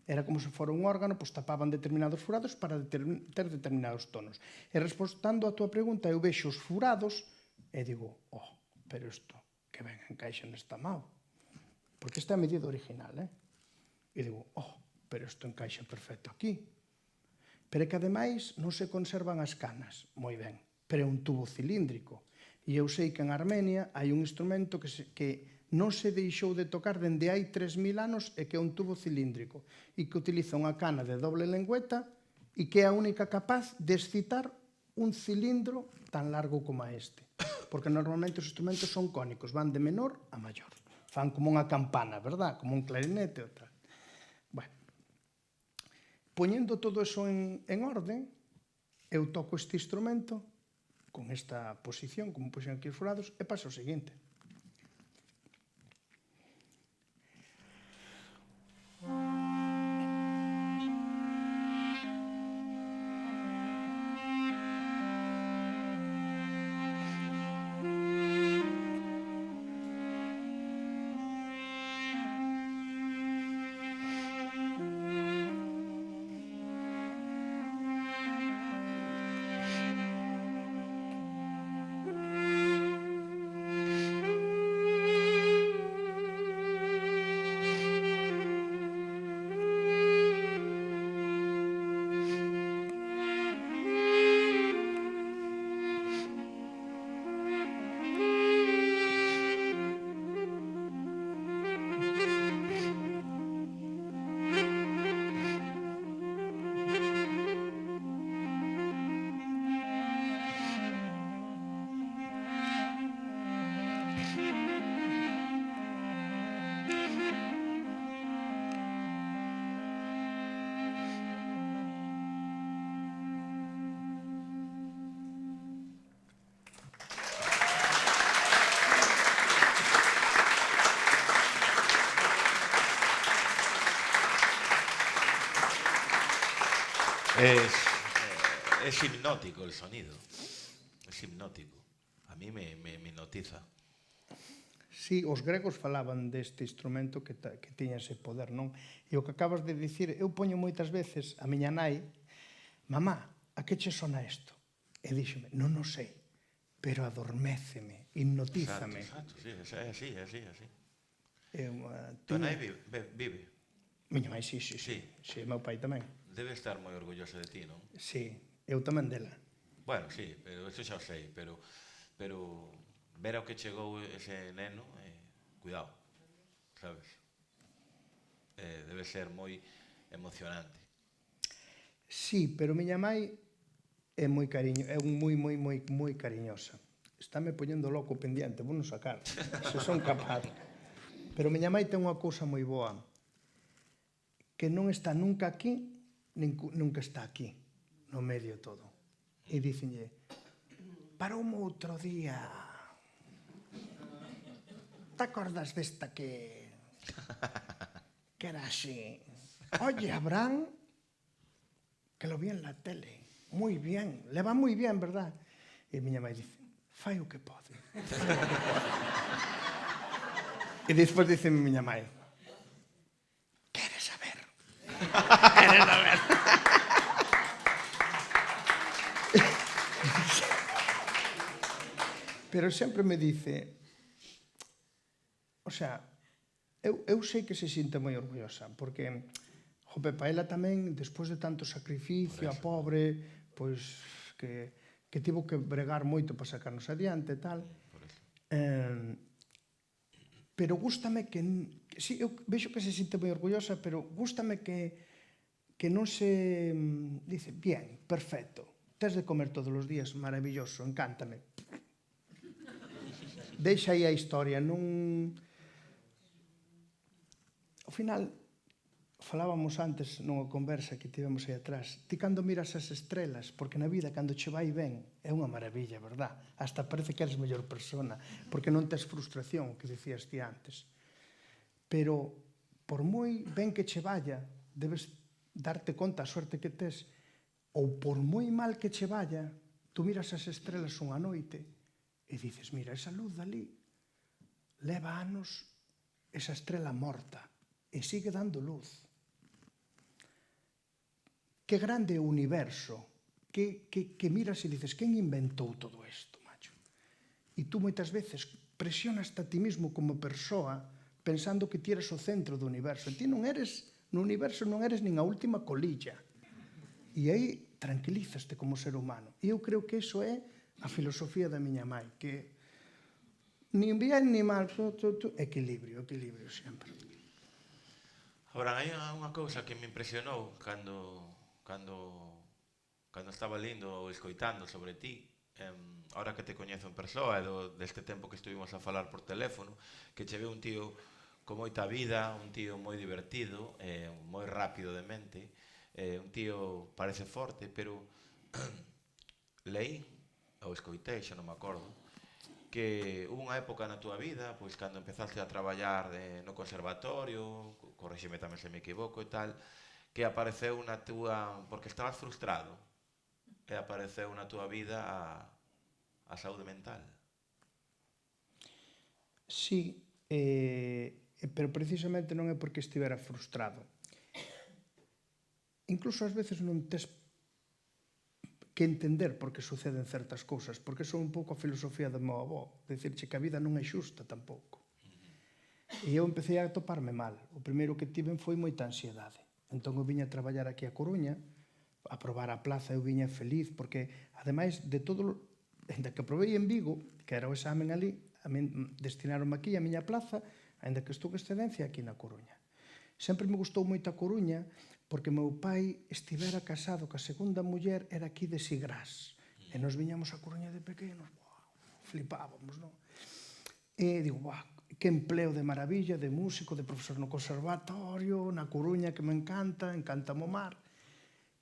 Era como se fora un órgano, pois tapaban determinados furados para ter determinados tonos. E respondendo a túa pregunta, eu vexo os furados e digo, pero isto que ben encaixa nesta mão. Porque esta é a medida original, E digo, pero isto encaixa perfecto aquí. Pero é que, ademais, non se conservan as canas. Moi ben, pero é un tubo cilíndrico. E eu sei que en Armenia hai un instrumento que non se deixou de tocar dende hai 3.000 anos e que é un tubo cilíndrico e que utiliza unha cana de doble lengüeta e que é a única capaz de excitar un cilindro tan largo como este. Porque normalmente os instrumentos son cónicos, van de menor a maior. Fan como unha campana, verdad? Como un clarinete ou tal. Bueno, poñendo todo eso en orden, eu toco este instrumento con esta posición, como puxen aquí os furados, e pasa o seguinte. Es hipnótico el sonido. Es hipnótico. A mí me hipnotiza. Sí, os gregos falaban deste instrumento que tiña ese poder, non? E o que acabas de dicir, eu poño moitas veces a miña nai, mamá, a que che sona isto? E díxome, non o sei, pero adorméceme, hipnotízame. Exacto, sí, é así. Tu nai vive? Miña mãe, sí. Sí, meu pai tamén. Debe estar moi orgullosa de ti, non? Sí, eu tamén dela. Bueno, sí, pero eso xa o sei, pero ver ao que chegou ese neno, cuidado, sabes? Debe ser moi emocionante. Sí, pero miña mãe é moi cariñosa. Estáme poñendo loco pendiente, vou non sacar, se son capaz. Pero miña mãe ten unha cousa moi boa, que non está nunca aquí, nunca está aquí, no medio todo. E dicenlle, para un outro día, te acordas desta que era así? Oye, Abraham, que lo vi en la tele, muy bien, le va muy bien, ¿verdad? E miña mãe dice, fai o que pode. E despois dice miña mãe, queres saber? Queres saber? Pero sempre me dice, o sea, eu sei que se sinta moi orgullosa, porque, jope, pa ela tamén, despois de tanto sacrificio, a pobre, pois, que tivo que bregar moito para sacarnos adiante e tal. Pero gústame que, sí, eu vexo que se sinta moi orgullosa, pero gústame que non se dice, bien, perfecto, tes de comer todos os días, maravilloso, encántame. Deixa aí a historia, non... Ao final, falábamos antes nunha conversa que tivemos aí atrás, ti cando miras as estrelas, porque na vida cando che vai ben é unha maravilla, verdad? Hasta parece que eres mellor persona, porque non tes frustración, que dicías ti antes. Pero, por moi ben que che vaya, debes darte conta a suerte que tes, ou por moi mal que che vaya, tú miras as estrelas unha noite e dices, mira, esa luz dali leva anos esa estrela morta e sigue dando luz. Que grande é o universo, que miras e dices, quen inventou todo isto, macho? E tú moitas veces presionas a ti mismo como persoa pensando que ti eres o centro do universo. E ti non eres, no universo non eres nin a última colilla. E aí tranquilízaste como ser humano. E eu creo que iso é a filosofía da miña mãe, que nin bien ni mal, equilibrio sempre. Ahora, hai unha cousa que me impresionou cando estaba lendo ou escoitando sobre ti, ahora que te coñezo en persoa e deste tempo que estuvimos a falar por teléfono, que che ve un tío con moita vida, un tío moi divertido, moi rápido de mente, un tío parece forte, pero leí, ou escoitei, xa non me acordo, que hubo unha época na túa vida, pois cando empezaste a traballar no conservatorio, corríxeme tamén se me equivoco e tal, que apareceu na túa, porque estabas frustrado, e apareceu na túa vida a saúde mental. Sí, pero precisamente non é porque estivera frustrado. Incluso ás veces non tes que entender por que suceden certas cousas, porque son un pouco a filosofía do meu avó, dicirche que a vida non é xusta tampouco. E eu empecé a toparme mal. O primeiro que tiven foi moita ansiedade. Entón eu viña a traballar aquí a Coruña, a probar a plaza, eu viña feliz, porque ademais de todo, ainda que probei en Vigo, que era o examen ali, destinaronme aquí a miña plaza, ainda que estou en excedencia aquí na Coruña. Sempre me gustou moito a Coruña, porque meu pai estivera casado ca segunda muller, era aquí de Sigrás. E nos viñamos a Coruña de pequenos, flipábamos, non? E digo, que empleo de maravilla, de músico, de profesor no conservatorio, na Coruña, que me encanta o mar.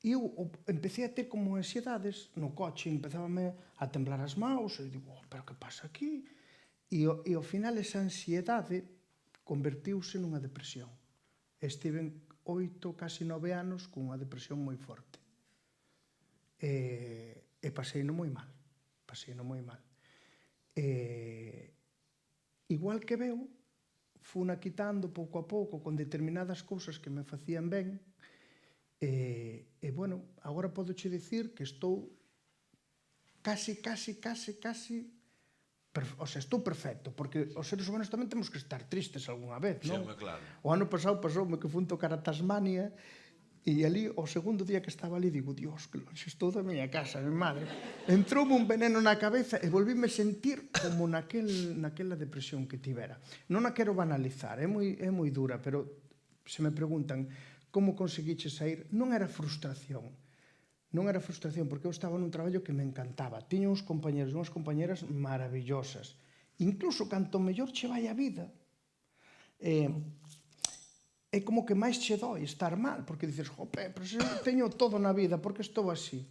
E eu empecé a ter como ansiedades no coche, empezábame a temblar as maus, e digo, pero que pasa aquí? E ao final esa ansiedade convertiuse nunha depresión. Estiven 8, casi 9 anos cunha depresión moi forte. E paseino moi mal. Igual que veu, funa quitando pouco a pouco con determinadas cousas que me facían ben. E bueno, agora podoche dicir que estou casi, o sea, estou perfecto, porque os seres humanos tamén temos que estar tristes algunha vez, non? Sí, claro. O ano pasado pasoume que fun tocar a Tasmania e ali, o segundo día que estaba ali, digo, Dios, que longe estou da miña casa, mi madre. Entroume un veneno na cabeza e volvíme sentir como naquela depresión que tivera. Non a quero banalizar, é moi dura, pero se me preguntan como conseguiche sair, non era frustración, porque eu estaba nun traballo que me encantaba. Tiña uns compañeros e unhas compañeras maravillosas. Incluso canto mellor che vai a vida, é como que máis che doi estar mal, porque dices, jope, pero se eu teño todo na vida, por que estou así?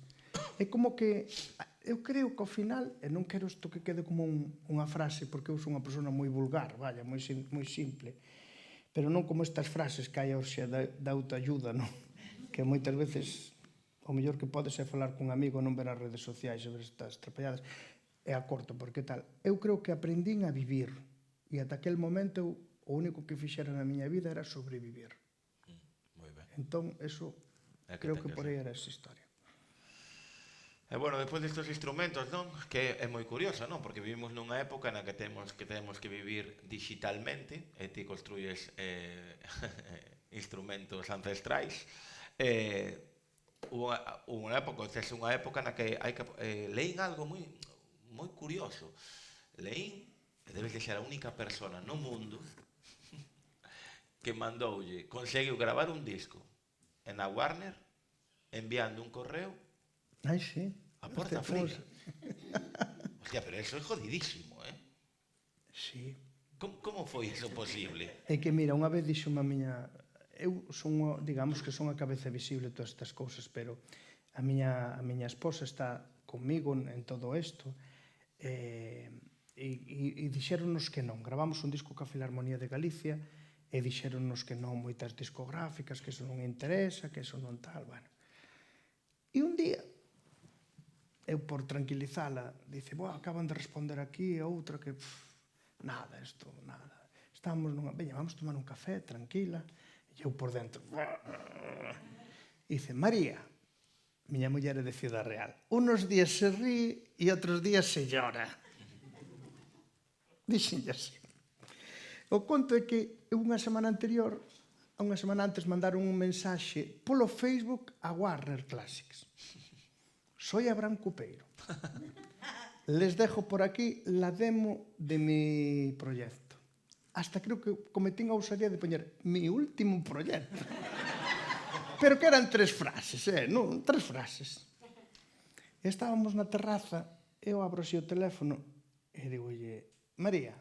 É como que, eu creo que ao final, e non quero isto que quede como unha frase, porque eu sou unha persona moi vulgar, vaya, moi simple, pero non como estas frases que hai hoxe da autoayuda, non? Que moitas veces o mellor que podes é falar cun amigo, non ver as redes sociais e ver estas trapalladas, e a corto, porque tal. Eu creo que aprendín a vivir, e ata aquel momento o único que fixera na miña vida era sobrevivir. Moi ben. Entón, eso, creo que por aí era esa historia. E bueno, despois destes instrumentos, non? Que é moi curioso, non? Porque vivimos nunha época na que temos que vivir digitalmente, e ti construyes instrumentos ancestrais. Unha época na que hai que leín algo moi curioso. Leín, e debes de ser a única persona no mundo que conseguiu gravar un disco en a Warner enviando un correo Ai, sí. a porta fría. Hostia, pero eso é jodidísimo, Sí. Como foi eso posible? É que, mira, unha vez dixome a miña... Eu son, digamos que son a cabeza visible de todas estas cousas, pero a miña esposa está comigo en todo isto, e dixéronnos que non. Gravamos un disco ca Filarmonía de Galicia, e dixéronnos que non moitas discográficas, que eso non interesa, que eso non tal, bueno. E un día, eu por tranquilizala, dice, acaban de responder aquí, a outra que, nada, isto, nada. Estamos nunha, veña, vamos tomar un café, tranquila. E eu por dentro, dice, María, miña muller é de Ciudad Real, unos días se rí e outros días se llora. Dixenlle así. O conto é que unha semana antes mandaron un mensaxe polo Facebook a Warner Classics. Soy Abraham Cupeiro. Les dejo por aquí la demo de mi proyecto. Hasta creo que cometí a osadía de poñer mi último proyecto. Pero que eran 3 frases, non? 3 frases. Estábamos na terraza, eu abro así o teléfono e digolle, María,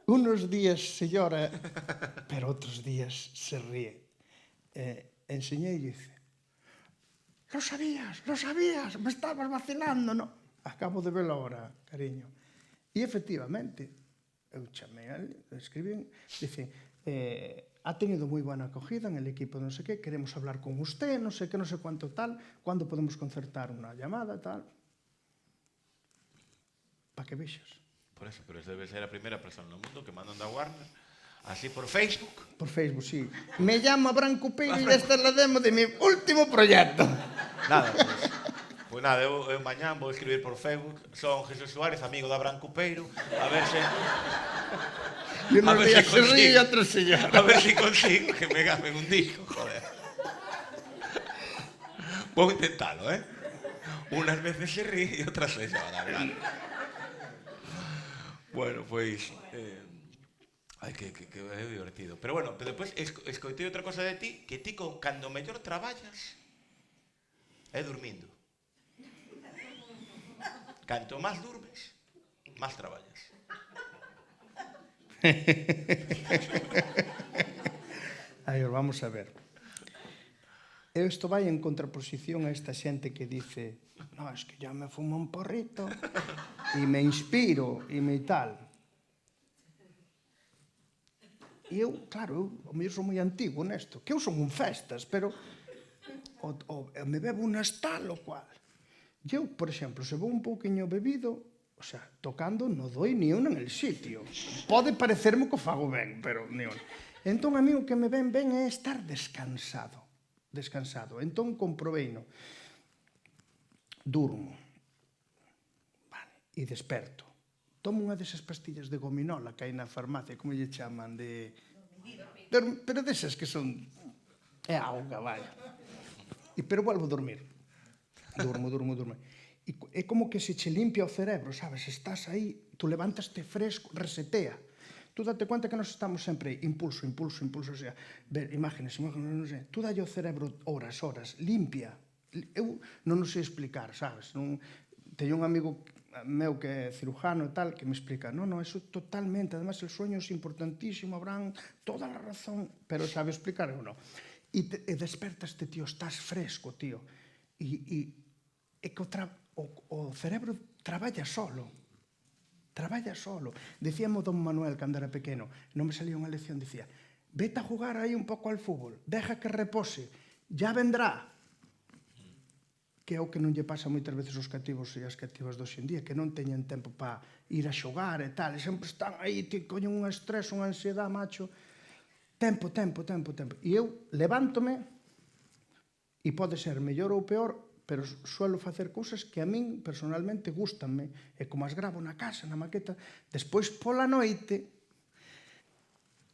unos días se llora, pero outros días se ríe. Enseñei e dice, lo sabías, me estabas vacilando, no? Acabo de verlo ahora, cariño. E efectivamente, eu chamei a él, escribín, dicen, ha tenido moi buena acogida en el equipo, non sei que, queremos hablar con usted, non sei que, non sei cuánto tal, cuándo podemos concertar unha llamada, tal. Pa que vexas. Por eso, pero debe ser a primeira persona no mundo que mandan da Warner, así por Facebook. Por Facebook, sí. Me llamo Branco Peiro e esta é la demo de mi último proyecto. Nada, pues nada, eu mañán vou escribir por Facebook, son Jesús Suárez, amigo da Branco Peiro, a ver se... E unos días se ríe e outros se llora. A ver se consigo que me gamen un disco, joder. Vou intentalo, Unas veces se ríe e outras se llora, claro. Bueno, pois... Ai, que é divertido. Pero bueno, depois escoitei outra cosa de ti, que ti cando mellor traballas é dormindo. Canto máis durmes, máis traballas. Aí, vamos a ver. Isto vai en contraposición a esta xente que dice, no, es que ya me fumo un porrito e me inspiro e me tal. E eu, claro, eu mellor son moi antigo nesto, que eu son un festas, pero me bebo un tal o cual. Eu, por exemplo, se vou un pouquiño bebido, o sea, tocando non doi ni un en el sitio. Pode parecerme que o fago ben, pero ni un. Entón, a mí o que me ven ben é estar descansado. Entón, comproveino. Durmo. Vale, e desperto. Tomo unha desas pastillas de gominola que hai na farmacia, como lle chaman, de... Pero desas que son... É auga, vaya. Pero volvo a dormir. Durmo. E é como que se che limpia o cerebro, sabes? Estás aí, tú levantaste fresco, resetea. Tú date cuenta que nos estamos sempre impulso, o sea, ver imágenes, non sei. Tú dalle ao cerebro horas, limpia. Eu non sei explicar, sabes? Teño un amigo meu que é cirujano e tal, que me explica, no, eso totalmente, además el sueño es importantísimo, habrán toda la razón, pero sabe explicar ou non. E despertaste, tío, estás fresco, tío. E que o cerebro traballa solo. Dicíamos don Manuel cando era pequeno, non me salía unha lección, dicía, vete a jugar aí un pouco al fútbol, deja que repose, ya vendrá. Que é o que non lle pasa moitas veces aos cativos e as cativas de hoxe en día, que non teñen tempo para ir a xogar e tal, e sempre están aí, te coñen un estrés, unha ansiedade, macho. Tempo. E eu levántome, e pode ser mellor ou peor, pero suelo facer cousas que a min personalmente gústanme, e como as gravo na casa, na maqueta, despois pola noite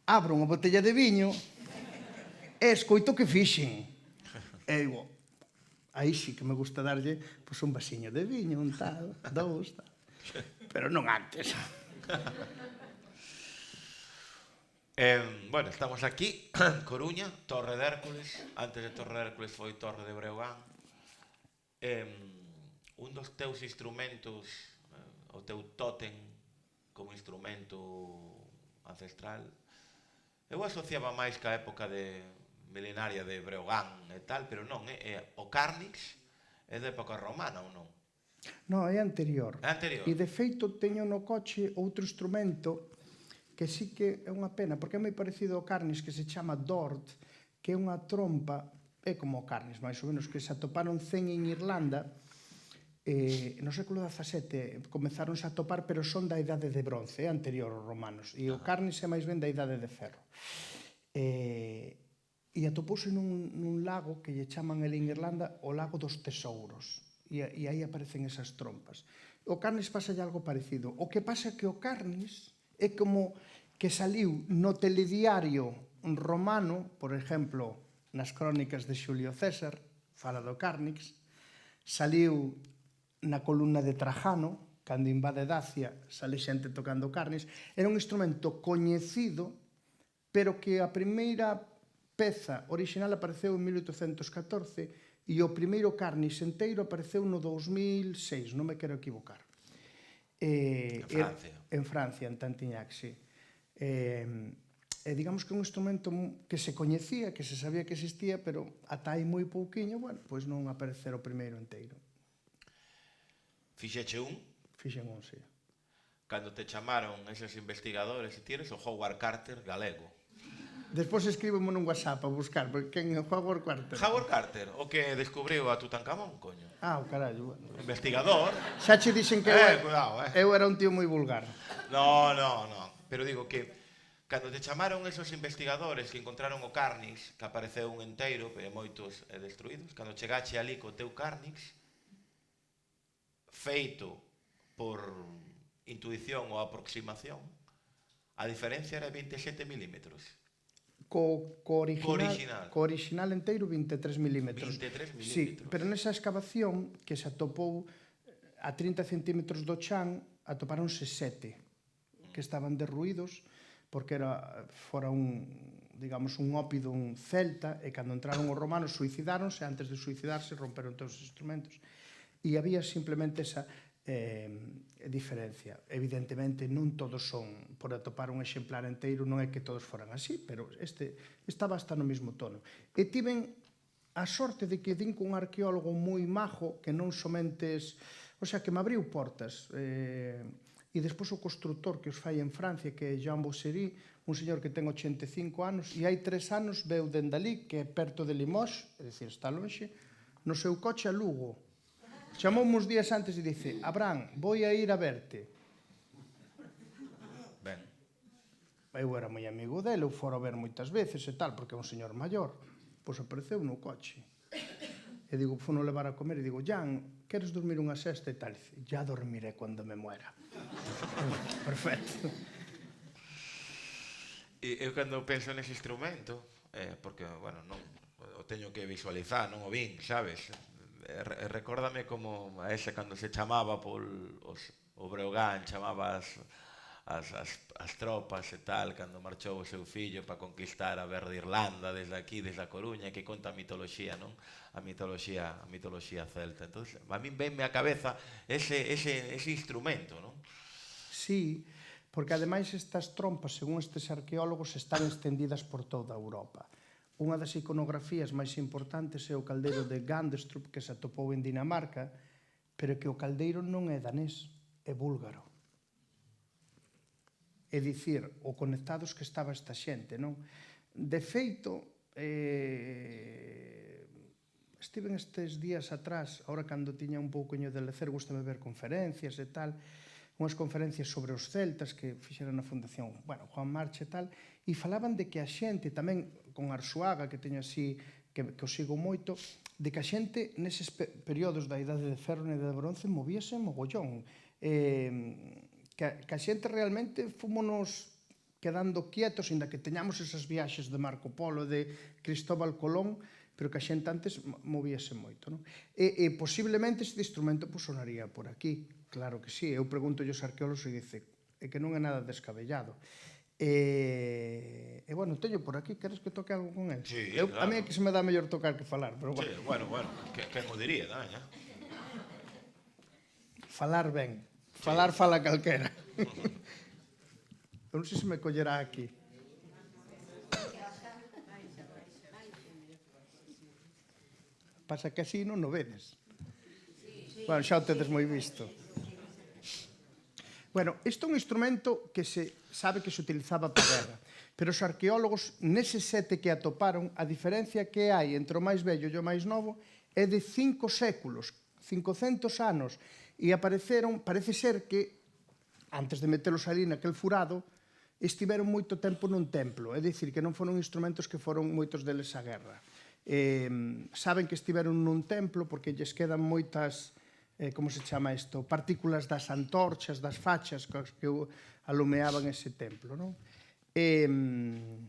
abro unha botella de viño e escoito que fixen. E digo, aí sí que me gusta darlle un vasiño de viño, un tal, dous, tal. Pero non antes. Bueno, estamos aquí, Coruña, Torre de Hércules. Antes de Torre de Hércules foi Torre de Breogán. Un dos teus instrumentos, o teu tótem como instrumento ancestral, eu asociaba máis ca época milenaria de Breogán e tal, pero non, o Carnix é de época romana ou non? Non, é anterior. É anterior. E de feito teño no coche outro instrumento que sí que é unha pena, porque é moi parecido ao Carnix, que se chama Dort, que é unha trompa, é como o carnis, máis ou menos, que se atoparon 100 en Irlanda, no século XVII comezáronse a atopar, pero son da idade de bronce, anterior aos romanos, e o carnis é máis ben da idade de ferro. E atopouse nun lago que lle chaman en Irlanda o lago dos tesouros, e aí aparecen esas trompas. O carnis pasa algo parecido. O que pasa é que o carnis é como que saliu no telediario romano, por exemplo, nas crónicas de Xulio César, fala do carnis, saliu na columna de Trajano, cando invade Dacia, sale xente tocando carnis. Era un instrumento coñecido, pero que a primeira peza original apareceu en 1814 e o primeiro carnis enteiro apareceu no 2006, non me quero equivocar. En Francia. En Francia, en Tantignac, sí. Digamos que é un instrumento que se coñecía, que se sabía que existía, pero ata hai moi pouquiño, bueno, pois non aparecera o primeiro enteiro. Fixeche un? Fixen un, sí. Cando te chamaron esos investigadores, e tires o Howard Carter galego. Despois escríbemo nun WhatsApp a buscar, porque quen é Howard Carter? Howard Carter, o que descubriu a Tutankamón, coño. Ah, o carallo, bueno. Investigador. Xa che dixen que cuidado, eu era un tío moi vulgar. No. Pero digo que cando te chamaron esos investigadores que encontraron o carnis, que apareceu un enteiro, e moitos destruídos, cando chegache ali co teu carnis, feito por intuición ou aproximación, a diferencia era 27 milímetros. Co original enteiro 23 milímetros. 23 milímetros. Sí, pero nesa excavación que se atopou a 30 centímetros do chan, atopáronse 7 que estaban derruídos porque fora digamos, un ópido, un celta, e cando entraron os romanos suicidáronse, antes de suicidarse romperon todos os instrumentos. E había simplemente esa diferencia. Evidentemente non todos son, por atopar un exemplar enteiro, non é que todos foran así, pero este estaba hasta no mesmo tono. E tiven a sorte de que din cun arqueólogo moi majo que non somentes, o sea, que me abriu portas. E despois o constructor que os fai en Francia, que é Jean Bossery, un señor que ten 85 anos, e hai 3 anos veu dende ali, que é perto de Limoges, é dicir, está lonxe, no seu coche a Lugo. Chamoume uns días antes e dice: Abraham, vou a ir a verte. Ben. Eu era moi amigo dele, eu fora a ver moitas veces e tal, porque é un señor maior. Pois apareceu no coche. E digo, fono levar a comer, e digo, Jan, queres dormir unha sesta e tal? E dice, ya dormiré cando me muera. Perfecto. E eu cando penso nese instrumento, porque, bueno, non o teño que visualizar, non o vin, sabes? Recórdame como a ese cando se chamaba o Breogán, chamaba as tropas e tal, cando marchou o seu fillo para conquistar a verde Irlanda desde aquí, desde a Coruña, que conta a mitoloxía, non? A mitoloxía celta. Entón, a min venme a cabeza ese instrumento, non? Sí, porque ademais estas trompas, según estes arqueólogos, están estendidas por toda Europa. Unha das iconografías máis importantes é o caldeiro de Gandestrup, que se atopou en Dinamarca, pero que o caldeiro non é danés, é búlgaro. É dicir, o conectados que estaba esta xente, non? De feito, estiven estes días atrás, ahora cando tiña un poucoño de lecer, gustame ver conferencias e tal, unhas conferencias sobre os celtas que fixeron na Fundación, bueno, Juan Marche e tal, e falaban de que a xente, tamén con Arsuaga, que teño así, que o sigo moito, de que a xente neses períodos da idade de ferro e de bronce movíase mogollón. Que a xente realmente fomos quedando quietos, inda que teñamos esas viaxes de Marco Polo, de Cristóbal Colón, pero que a xente antes movíase moito, non? E posiblemente este instrumento sonaría por aquí, claro que sí. Eu pregunto aos arqueólogos e dice que non é nada descabellado. E bueno, teño por aquí, queres que toque algo con él? Sí, claro. A mí é que se me dá mellor tocar que falar, pero bueno. Sí, bueno, que mo diría, daña? Falar ben. Falar fala calquera. Eu non sei se me collerá aquí. Pasa que así non o vedes. Bueno, xa o tedes moi visto. Bueno, isto é un instrumento que se sabe que se utilizaba para a guerra, pero os arqueólogos, neses 7 que atoparon, a diferencia que hai entre o máis vello e o máis novo é de 5 séculos, 500 anos, e apareceron, parece ser que, antes de metelos ali naquel furado, estiveron moito tempo nun templo, é dicir, que non foron instrumentos que foron moitos deles á guerra. Saben que estiveron nun templo porque lles quedan moitas, como se chama isto, partículas das antorchas, das fachas que alumeaban ese templo, non?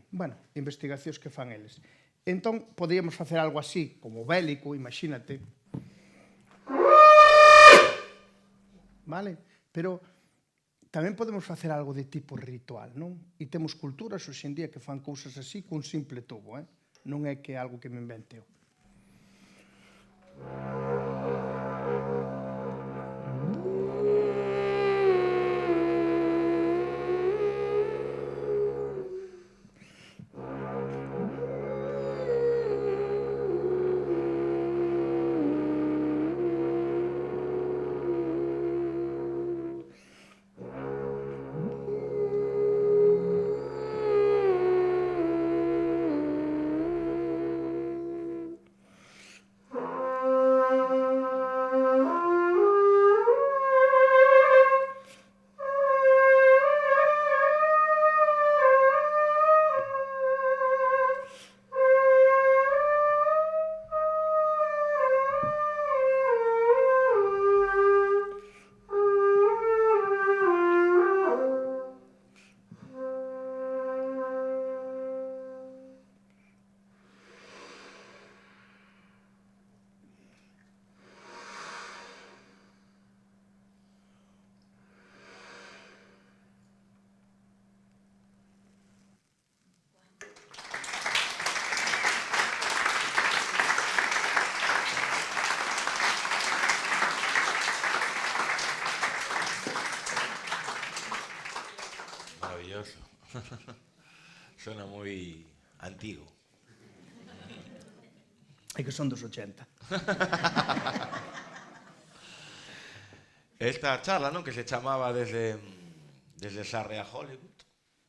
Bueno, investigacións que fan eles. Entón, podíamos facer algo así, como bélico, imagínate. Vale? Pero tamén podemos facer algo de tipo ritual, non? E temos culturas hoxe en día que fan cousas así cun simple tubo, non é que é algo que me invente eu. Maravilloso. Suena muy antiguo. É que son dos 80. Esta charla, non, que se chamaba desde Sarre a Hollywood,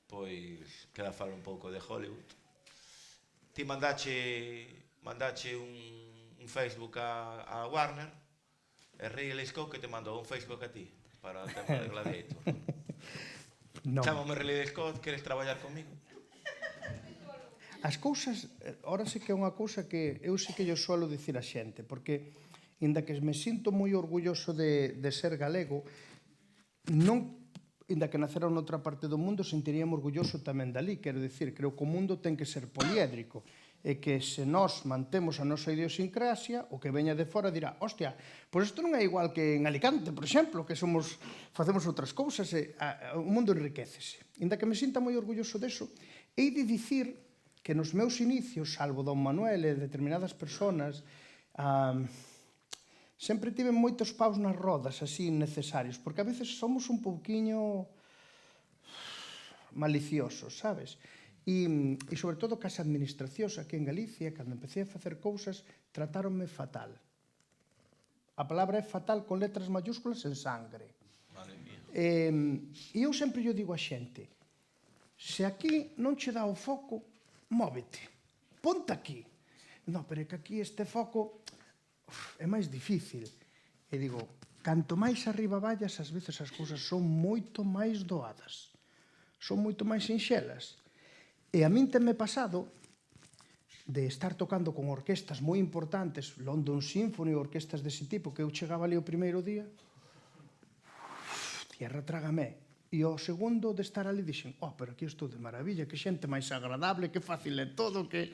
pois queda falar un pouco de Hollywood. Ti mandache un Facebook a Warner e Ridley Scott que te mandou un Facebook a ti para o tema de Gladiator. Non. Chámame Ridley Scott, queres traballar comigo? As cousas, ahora sí que é unha cousa que eu sí que yo suelo dicir a xente, porque, inda que me sinto moi orgulloso de ser galego, non, inda que nacera noutra parte do mundo, sentiríame orgulloso tamén dali. Quero dicir, creo que o mundo ten que ser poliédrico, e que se nós mantemos a nosa idiosincrasia, o que veña de fora dirá, hostia, pois isto non é igual que en Alicante, por exemplo, que facemos outras cousas, e o mundo enriquecese. Inda que me sinta moi orgulloso deso, hei de dicir que nos meus inicios, salvo don Manuel e determinadas personas, sempre tive moitos paus nas rodas, así, necesarios, porque a veces somos un pouquiño maliciosos, sabes? E sobre todo, que as administracións aquí en Galicia, cando empecé a facer cousas, tratáronme fatal. A palabra é fatal con letras mayúsculas en sangre. E eu sempre yo digo a xente, se aquí non che dá o foco, móvete, ponte aquí. Non, pero é que aquí este foco é máis difícil. E digo, canto máis arriba vallas, ás veces as cousas son moito máis doadas, son moito máis sinxelas. E a min tenme pasado de estar tocando con orquestas moi importantes, London Symphony, orquestas dese tipo, que eu chegaba ali o primeiro día, tierra trágame. E o segundo de estar ali dixen, pero aquí estou de maravilla, que xente máis agradable, que fácil é todo, que...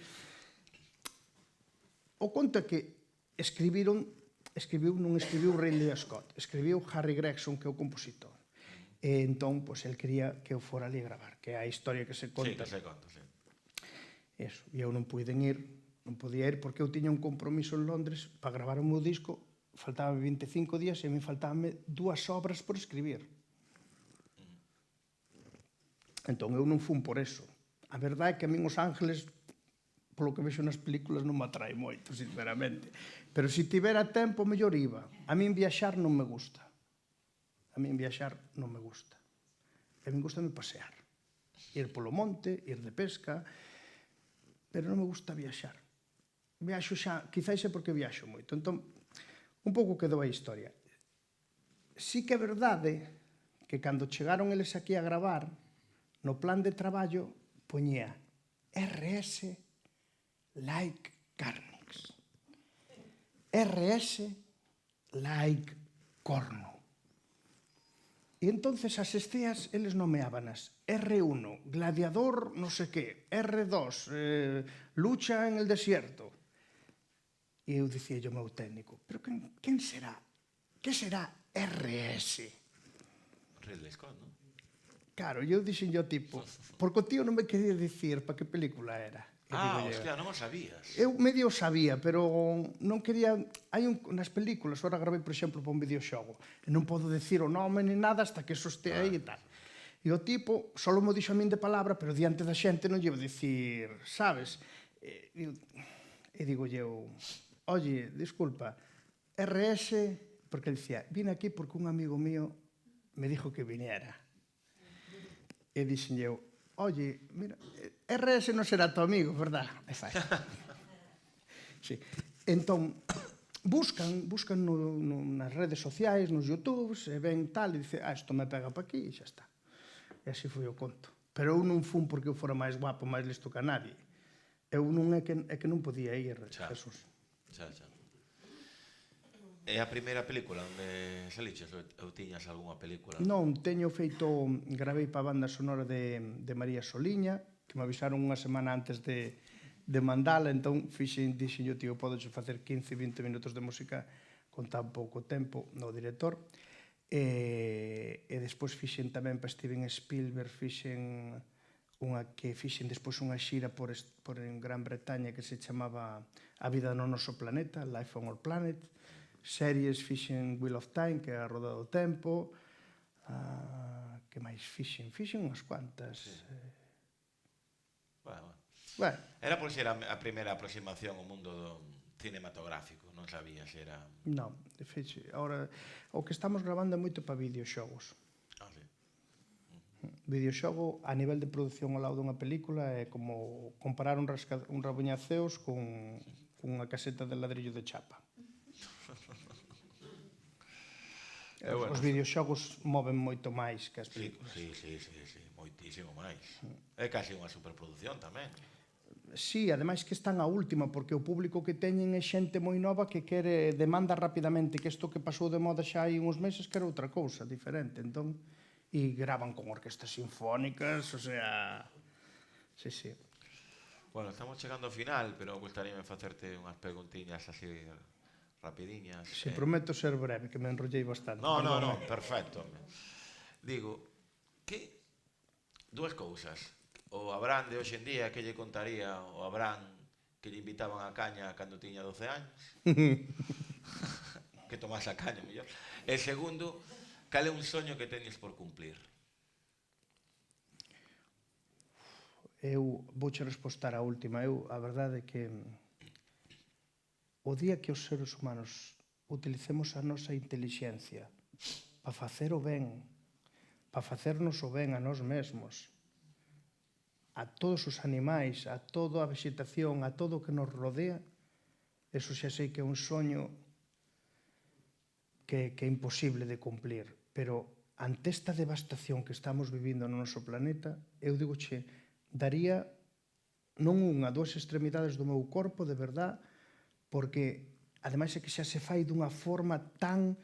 O conto é que escribiu Ridley Scott, escribiu Harry Gregson, que é o compositor. E entón, pois, el quería que eu fora ali a gravar, que é a historia que se conta. Sí, que se conta, sí. Eso, e eu non podía ir porque eu tiña un compromiso en Londres para gravar o meu disco, faltaban 25 días e a mí faltabanme 2 obras por escribir. Entón, eu non fun por eso. A verdade é que a min Os Ángeles, polo que vexo nas películas, non me atrae moito, sinceramente. Pero se tivera tempo, mellor iba. A min viaxar non me gusta. A A mí viaxar non me gusta. A mí gusta pasear. Ir polo monte, ir de pesca, pero non me gusta viaxar. Viaxo xa, quizáis é porque viaxo moito. Entón, un pouco quedou a historia. Sí que é verdade que cando chegaron eles aquí a gravar, no plan de traballo poñía RS like Carnix. RS like corno. E entonces as esteas eles nomeábanas R1, gladiador no sé qué, R2, lucha en el desierto. E eu dicía ao meu técnico, pero quen será? Que será RS? Ridley Scott, non? Claro, eu dixen ao tipo, porque o tío non me quería dicir para que película era. Hostia, non o sabías. Eu medio sabía, pero non quería... Hai nas películas, ahora gravei, por exemplo, para un videoxogo, e non podo decir o nome ni nada hasta que eso este aí e tal. E o tipo, só mo dixo a min de palabra, pero diante da xente non lle vou dicir, sabes? E digo eu, oye, disculpa, RS, porque ele dicía, vine aquí porque un amigo mío me dijo que viniera. E dixen eu, oye, mira, RS non será tu amigo, verdad? E fai. Sí. Entón, buscan nas redes sociais, nos YouTubes, e ven tal, e dice, isto me pega pa aquí, e xa está. E así foi o conto. Pero eu non fun porque eu fora máis guapo, máis listo que a nadie. Eu non é que non podía ir, Jesús. Xa. É a primeira película onde saliches ou tiñas algunha película? Non, teño feito, gravei pa banda sonora de María Soliña, que me avisaron unha semana antes de mandala, entón dixen yo, tío, podes facer 15-20 minutos de música con tan pouco tempo no director. E despois fixen tamén pa Steven Spielberg, fixen unha que fixen despois unha xira por Gran Bretaña que se chamaba A vida no noso planeta, Life on Our Planet. Series fixen Wheel of Time, que é a Roda do Tempo. Que máis fixen? Fixen unhas cuantas. Bueno. Era por ser a primeira aproximación ao mundo do cinematográfico, non sabía se era... Non, ahora o que estamos gravando é moito para videoxogos. Sí. Videoxogo a nivel de produción ao lado dunha película é como comparar un rabuñaceos con unha caseta de ladrillo de chapa. Os videoxogos moven moito máis que as películas. Sí, moitísimo máis. É casi unha superproducción tamén. Sí, ademais que están a última, porque o público que teñen é xente moi nova que quere, demanda rapidamente, que isto que pasou de moda xa hai uns meses que era outra cousa, diferente, entón, e gravan con orquestas sinfónicas, o sea... Sí. Bueno, estamos chegando ao final, pero gustaríame facerte unhas preguntiñas así rapidiñas. Si, prometo ser breve, que me enrollei bastante. No, perfecto. Digo, que dúas cousas. O Abraham de hoxe en día, que lle contaría o Abraham que lle invitaban a caña cando tiña 12 años? Que tomase a caña, mellor. E segundo, cal é un soño que teñes por cumplir? Eu vouche respostar a última. A verdade é que o día que os seres humanos utilicemos a nosa intelixencia para facer o ben, para facernos o ben a nós mesmos, a todos os animais, a toda a vegetación, a todo o que nos rodea, eso xa sei que é un soño que é imposible de cumplir. Pero ante esta devastación que estamos vivindo no noso planeta, eu digoche, daría non unha, dúas extremidades do meu corpo, de verdad, porque ademais é que xa se fai dunha forma tan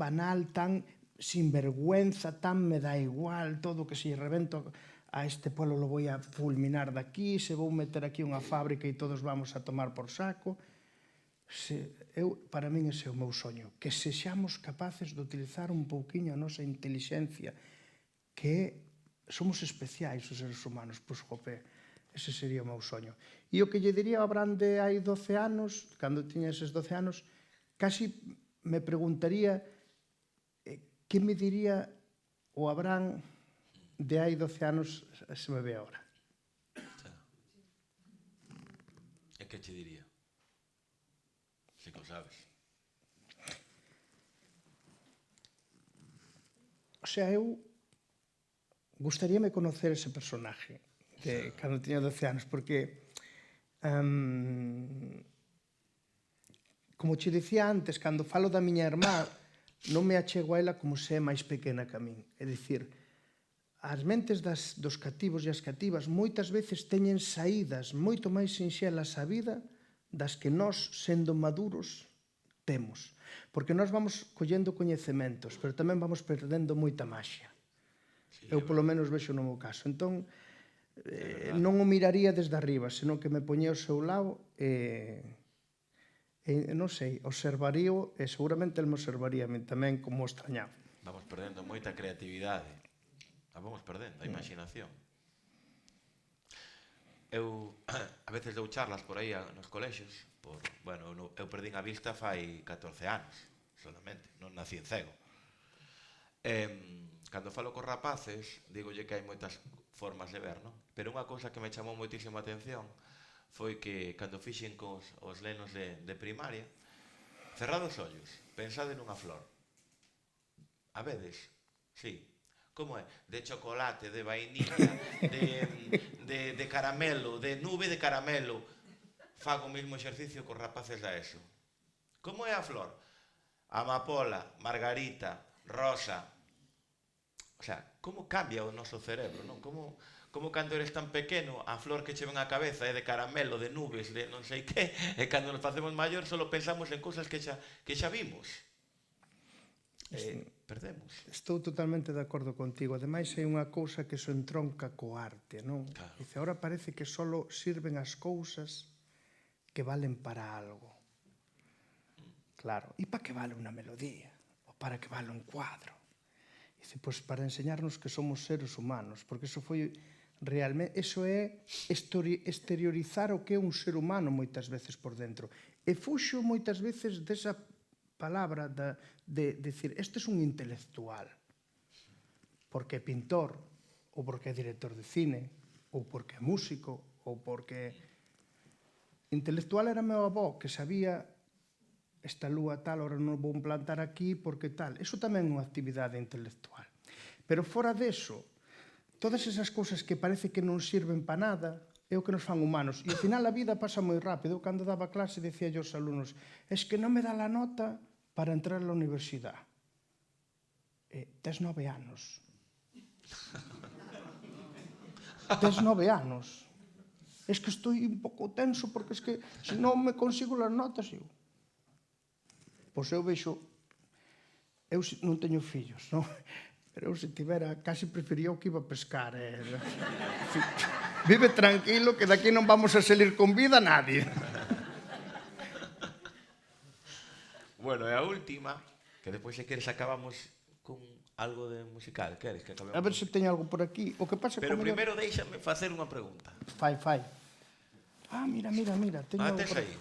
banal, tan sinvergüenza, tan me dá igual, todo que se revento a este pueblo lo voy a fulminar daqui, se vou meter aquí unha fábrica e todos vamos a tomar por saco. Para min ese é o meu soño, que sexamos capaces de utilizar un pouquiño a nosa intelixencia, que somos especiais os seres humanos, pois, jope, ese sería o meu soño. E o que lle diría a Abraham de hai 12 anos, cando tiña eses 12 anos, casi me preguntaría que me diría o Abraham de hai 12 anos se me ve agora. E que che diría? Se que o sabes. sea, eu gustaríame conocer ese personaje de cando tiña 12 anos, porque como che dicía antes, cando falo da miña irmá, non me achego a ela como se é máis pequena que a min. É dicir, as mentes dos cativos e as cativas moitas veces teñen saídas moito máis sinxelas á vida das que nós, sendo maduros, temos. Porque nós vamos collendo coñecementos, pero tamén vamos perdendo moita maxia. Eu polo menos vexo no meu caso. Entón, non o miraría desde arriba, senón que me poñía ao seu lado e non sei, observarío e seguramente el me observaría a min tamén como o extrañaba. Vamos perdendo moita creatividade. A vamos perdendo, a imaginación. Eu a veces dou charlas por aí nos colexios, eu perdín a vista fai 14 anos, solamente, non nací en cego. Cando falo cos rapaces, digolle que hai moitas formas de ver, non? Pero unha cousa que me chamou moitísima atención foi que cando fixen cos os nenos de primaria, cerrado os ollos, pensade nunha flor. A vedes? Sí. Como é? De chocolate, de vainilla, de caramelo, de nube de caramelo. Fago o mesmo exercicio cos rapaces da ESO. Como é a flor? Amapola, margarita, rosa. O sea, como cambia o noso cerebro, non? Como cando eres tan pequeno, a flor que che ven á cabeza é de caramelo, de nubes, de non sei que, e cando nos facemos maior só pensamos en cousas que xa vimos. Perdemos. Estou totalmente de acordo contigo. Ademais, hai unha cousa que se entronca co arte, non? Claro. Dice, ahora parece que só sirven as cousas que valen para algo. Claro, e para que vale unha melodía? Ou para que vale un cuadro? Dice, pois para enseñarnos que somos seres humanos, porque eso foi realmente, eso é exteriorizar o que é un ser humano moitas veces por dentro. E fuxo moitas veces desa palabra de decir, este é un intelectual, porque é pintor, ou porque é director de cine, ou porque é músico, ou porque... Intelectual era meu avó, que sabía esta lúa tal, ahora non vou plantar aquí porque tal. Eso tamén é unha actividade intelectual. Pero fora deso, todas esas cousas que parece que non sirven para nada, é o que nos fan humanos. E ao final a vida pasa moi rápido. Eu cando daba clase decía aos alumnos, es que non me dá la nota para entrar á universidade. Tes 9 anos. Tes 9 anos. Es que estou un pouco tenso porque es que se non me consigo las notas, eu. Pois eu vexo, eu non teño fillos, non? Pero eu se tivera, casi prefería o que iba a pescar. Vive tranquilo que daqui non vamos a salir con vida nadie. Bueno, e a última, que despois se queres acabamos con algo de musical, queres que acabemos? A ver se teño algo por aquí. O que pasa Pero primeiro déixame facer unha pregunta. Fai. Ah, mira, teño algo Tes por aí.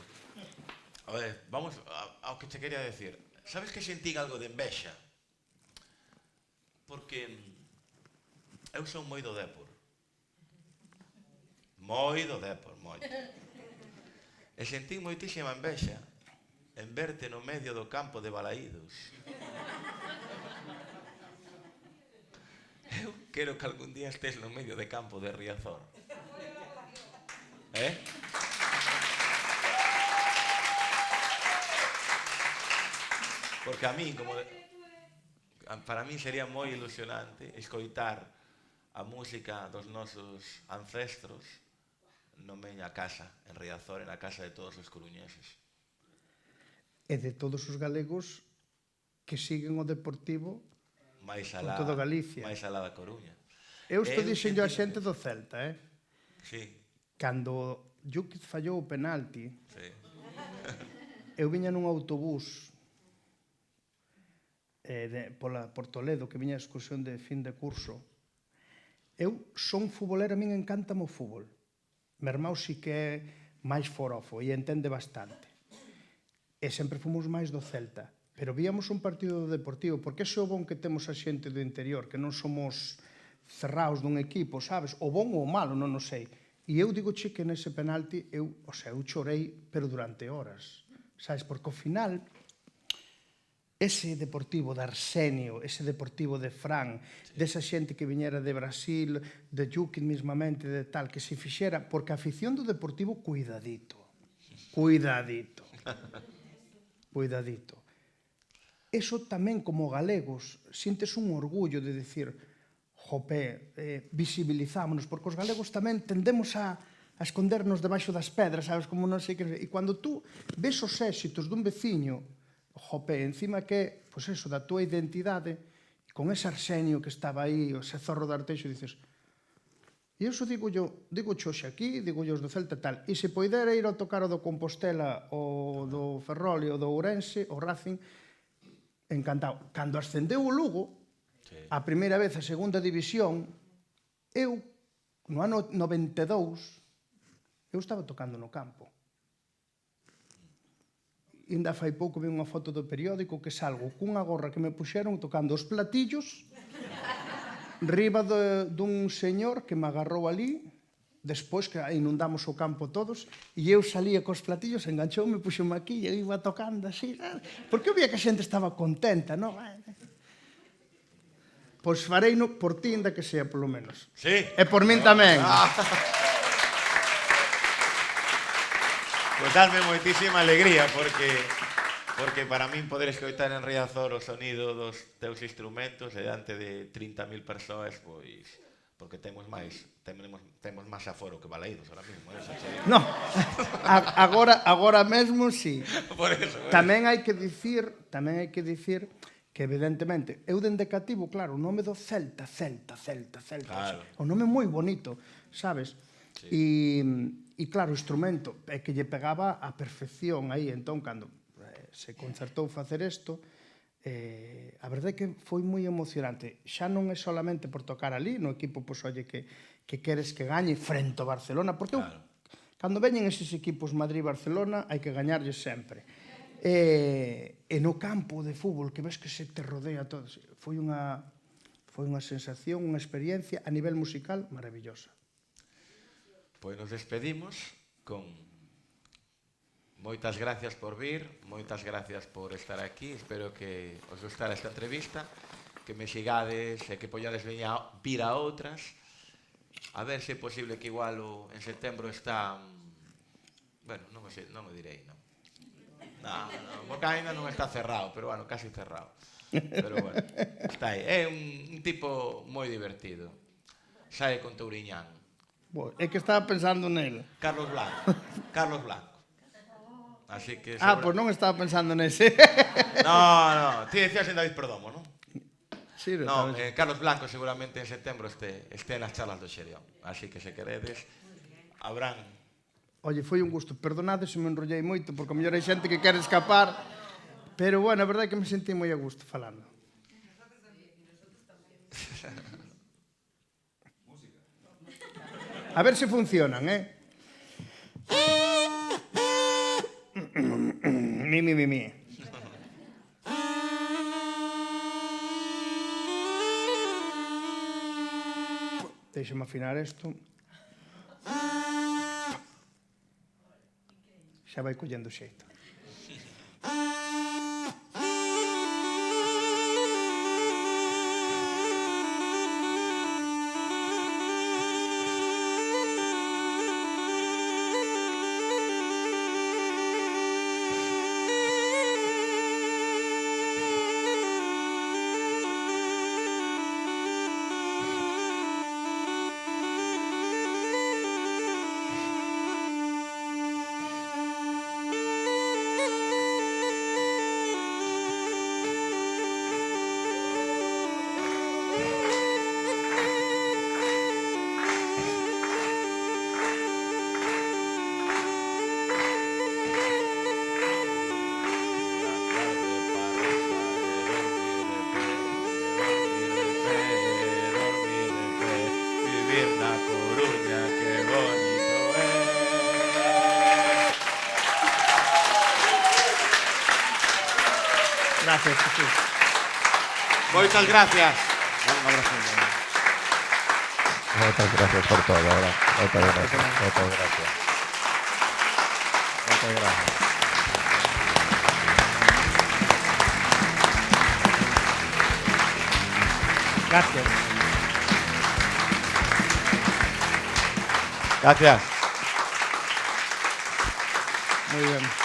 A ver, vamos ao que te quería decir. Sabes que sentín algo de envexa? Porque eu son moi do Dépor. Moito. E sentín moitísima envexa en verte no medio do campo de Balaídos. Eu quero que algún día estés no medio de campo de Riazor. Porque a mí, para mí sería moi ilusionante escoitar a música dos nosos ancestros na miña casa, en Riazor, na casa de todos os coruñeses. E de todos os galegos que siguen o Deportivo máis por toda Galicia. Máis alá da Coruña. Eu estou dixendo a xente do Celta, Sí. Cando Júquiz fallou o penalti, Sí. eu viña nun autobús por Toledo, que viña a excursión de fin de curso. Eu son futbolero, a min encántame o fútbol. Meu irmão si que é máis forofo e entende bastante. E sempre fomos máis do Celta. Pero víamos un partido do Deportivo, porque ese é o bon que temos a xente do interior, que non somos cerraos dun equipo, sabes? O bon ou o malo, non o sei. E eu digo che que nese penalti, eu chorei, pero durante horas. Sabes? Porque ao final, ese Deportivo de Arsenio, ese Deportivo de Fran, desa xente que viñera de Brasil, de Yuquín mismamente, de tal, que se fixera, porque a afición do Deportivo, cuidadito, cuidadito. Eso tamén, como galegos, sintes un orgullo de dicir, jope, visibilizámonos, porque os galegos tamén tendemos a escondernos debaixo das pedras, sabes, como non sei que... E cando tú ves os éxitos dun veciño, jope, encima que, pois eso, da tua identidade, con ese Arsenio que estaba aí, ese Zorro de Arteixo, dices, e iso digo hoxe aquí, digo os do Celta tal, e se poidera ir ao tocar o do Compostela, o do Ferrol e o do Ourense, o Racing, encantado. Cando ascendeu o Lugo, a primeira vez a segunda división, eu, no ano 92, eu estaba tocando no campo. Ainda fai pouco vi unha foto do periódico que salgo cunha gorra que me puxeron tocando os platillos riba dun señor que me agarrou ali, despois que inundamos o campo todos, e eu salía cos platillos, enganchoume, puxome aquí e eu iba tocando así, porque eu via que a xente estaba contenta, non? Pois fareino por ti, ainda que sea, polo menos. Sí. E por min tamén. Pois darme moitísima alegría, porque para min poder escoitar en Riazor o sonido dos teus instrumentos diante de 30.000 persoas, pois porque temos máis aforo que Balaídos ahora mesmo, No, agora mesmo sí. Por eso, Tamén hai que dicir que evidentemente, eu dende cativo, claro, o nome do Celta, claro. o nome moi bonito, sabes? Sí. E claro, o instrumento é que lle pegaba a perfección aí, entón, cando se concertou facer isto, a verdade é que foi moi emocionante. Xa non é solamente por tocar ali, no equipo, pois, oye, que queres que gañe frente ao Barcelona, porque claro, cando veñen eses equipos Madrid-Barcelona, hai que gañarlles sempre. E no campo de fútbol, que ves que se te rodea todo, foi unha sensación, unha experiencia a nivel musical maravillosa. Pois nos despedimos con moitas gracias por vir, moitas gracias por estar aquí, espero que os gustara esta entrevista, que me sigades e que pollades vir a outras, a ver se é posible que igual en setembro está, bueno, non me direi, non. Porque ainda non está cerrado, pero bueno, casi cerrado. Pero bueno, está aí. É un tipo moi divertido. Sae con Touriñán. É que estaba pensando nele. Carlos Blanco. Así que... Pois non estaba pensando nese. No, ti decías en David Perdomo, non? Sí, no, Carlos Blanco seguramente en setembro este nas charlas do Xerión. Así que se queredes, habrán... Oye, foi un gusto. Perdonade se me enrollei moito, porque a mellor hai xente que quere escapar, pero, bueno, a verdade é que me sentí moi a gusto falando. A ver se funcionan, Mi. Deixa-me afinar isto. Xa vai collendo xeito. Gracias, Jesús. Moitas gracias. Un abrazo. Muchas gracias por todo, ¿verdad? Muchas gracias. Muchas gracias. Gracias. Gracias. Muy bien.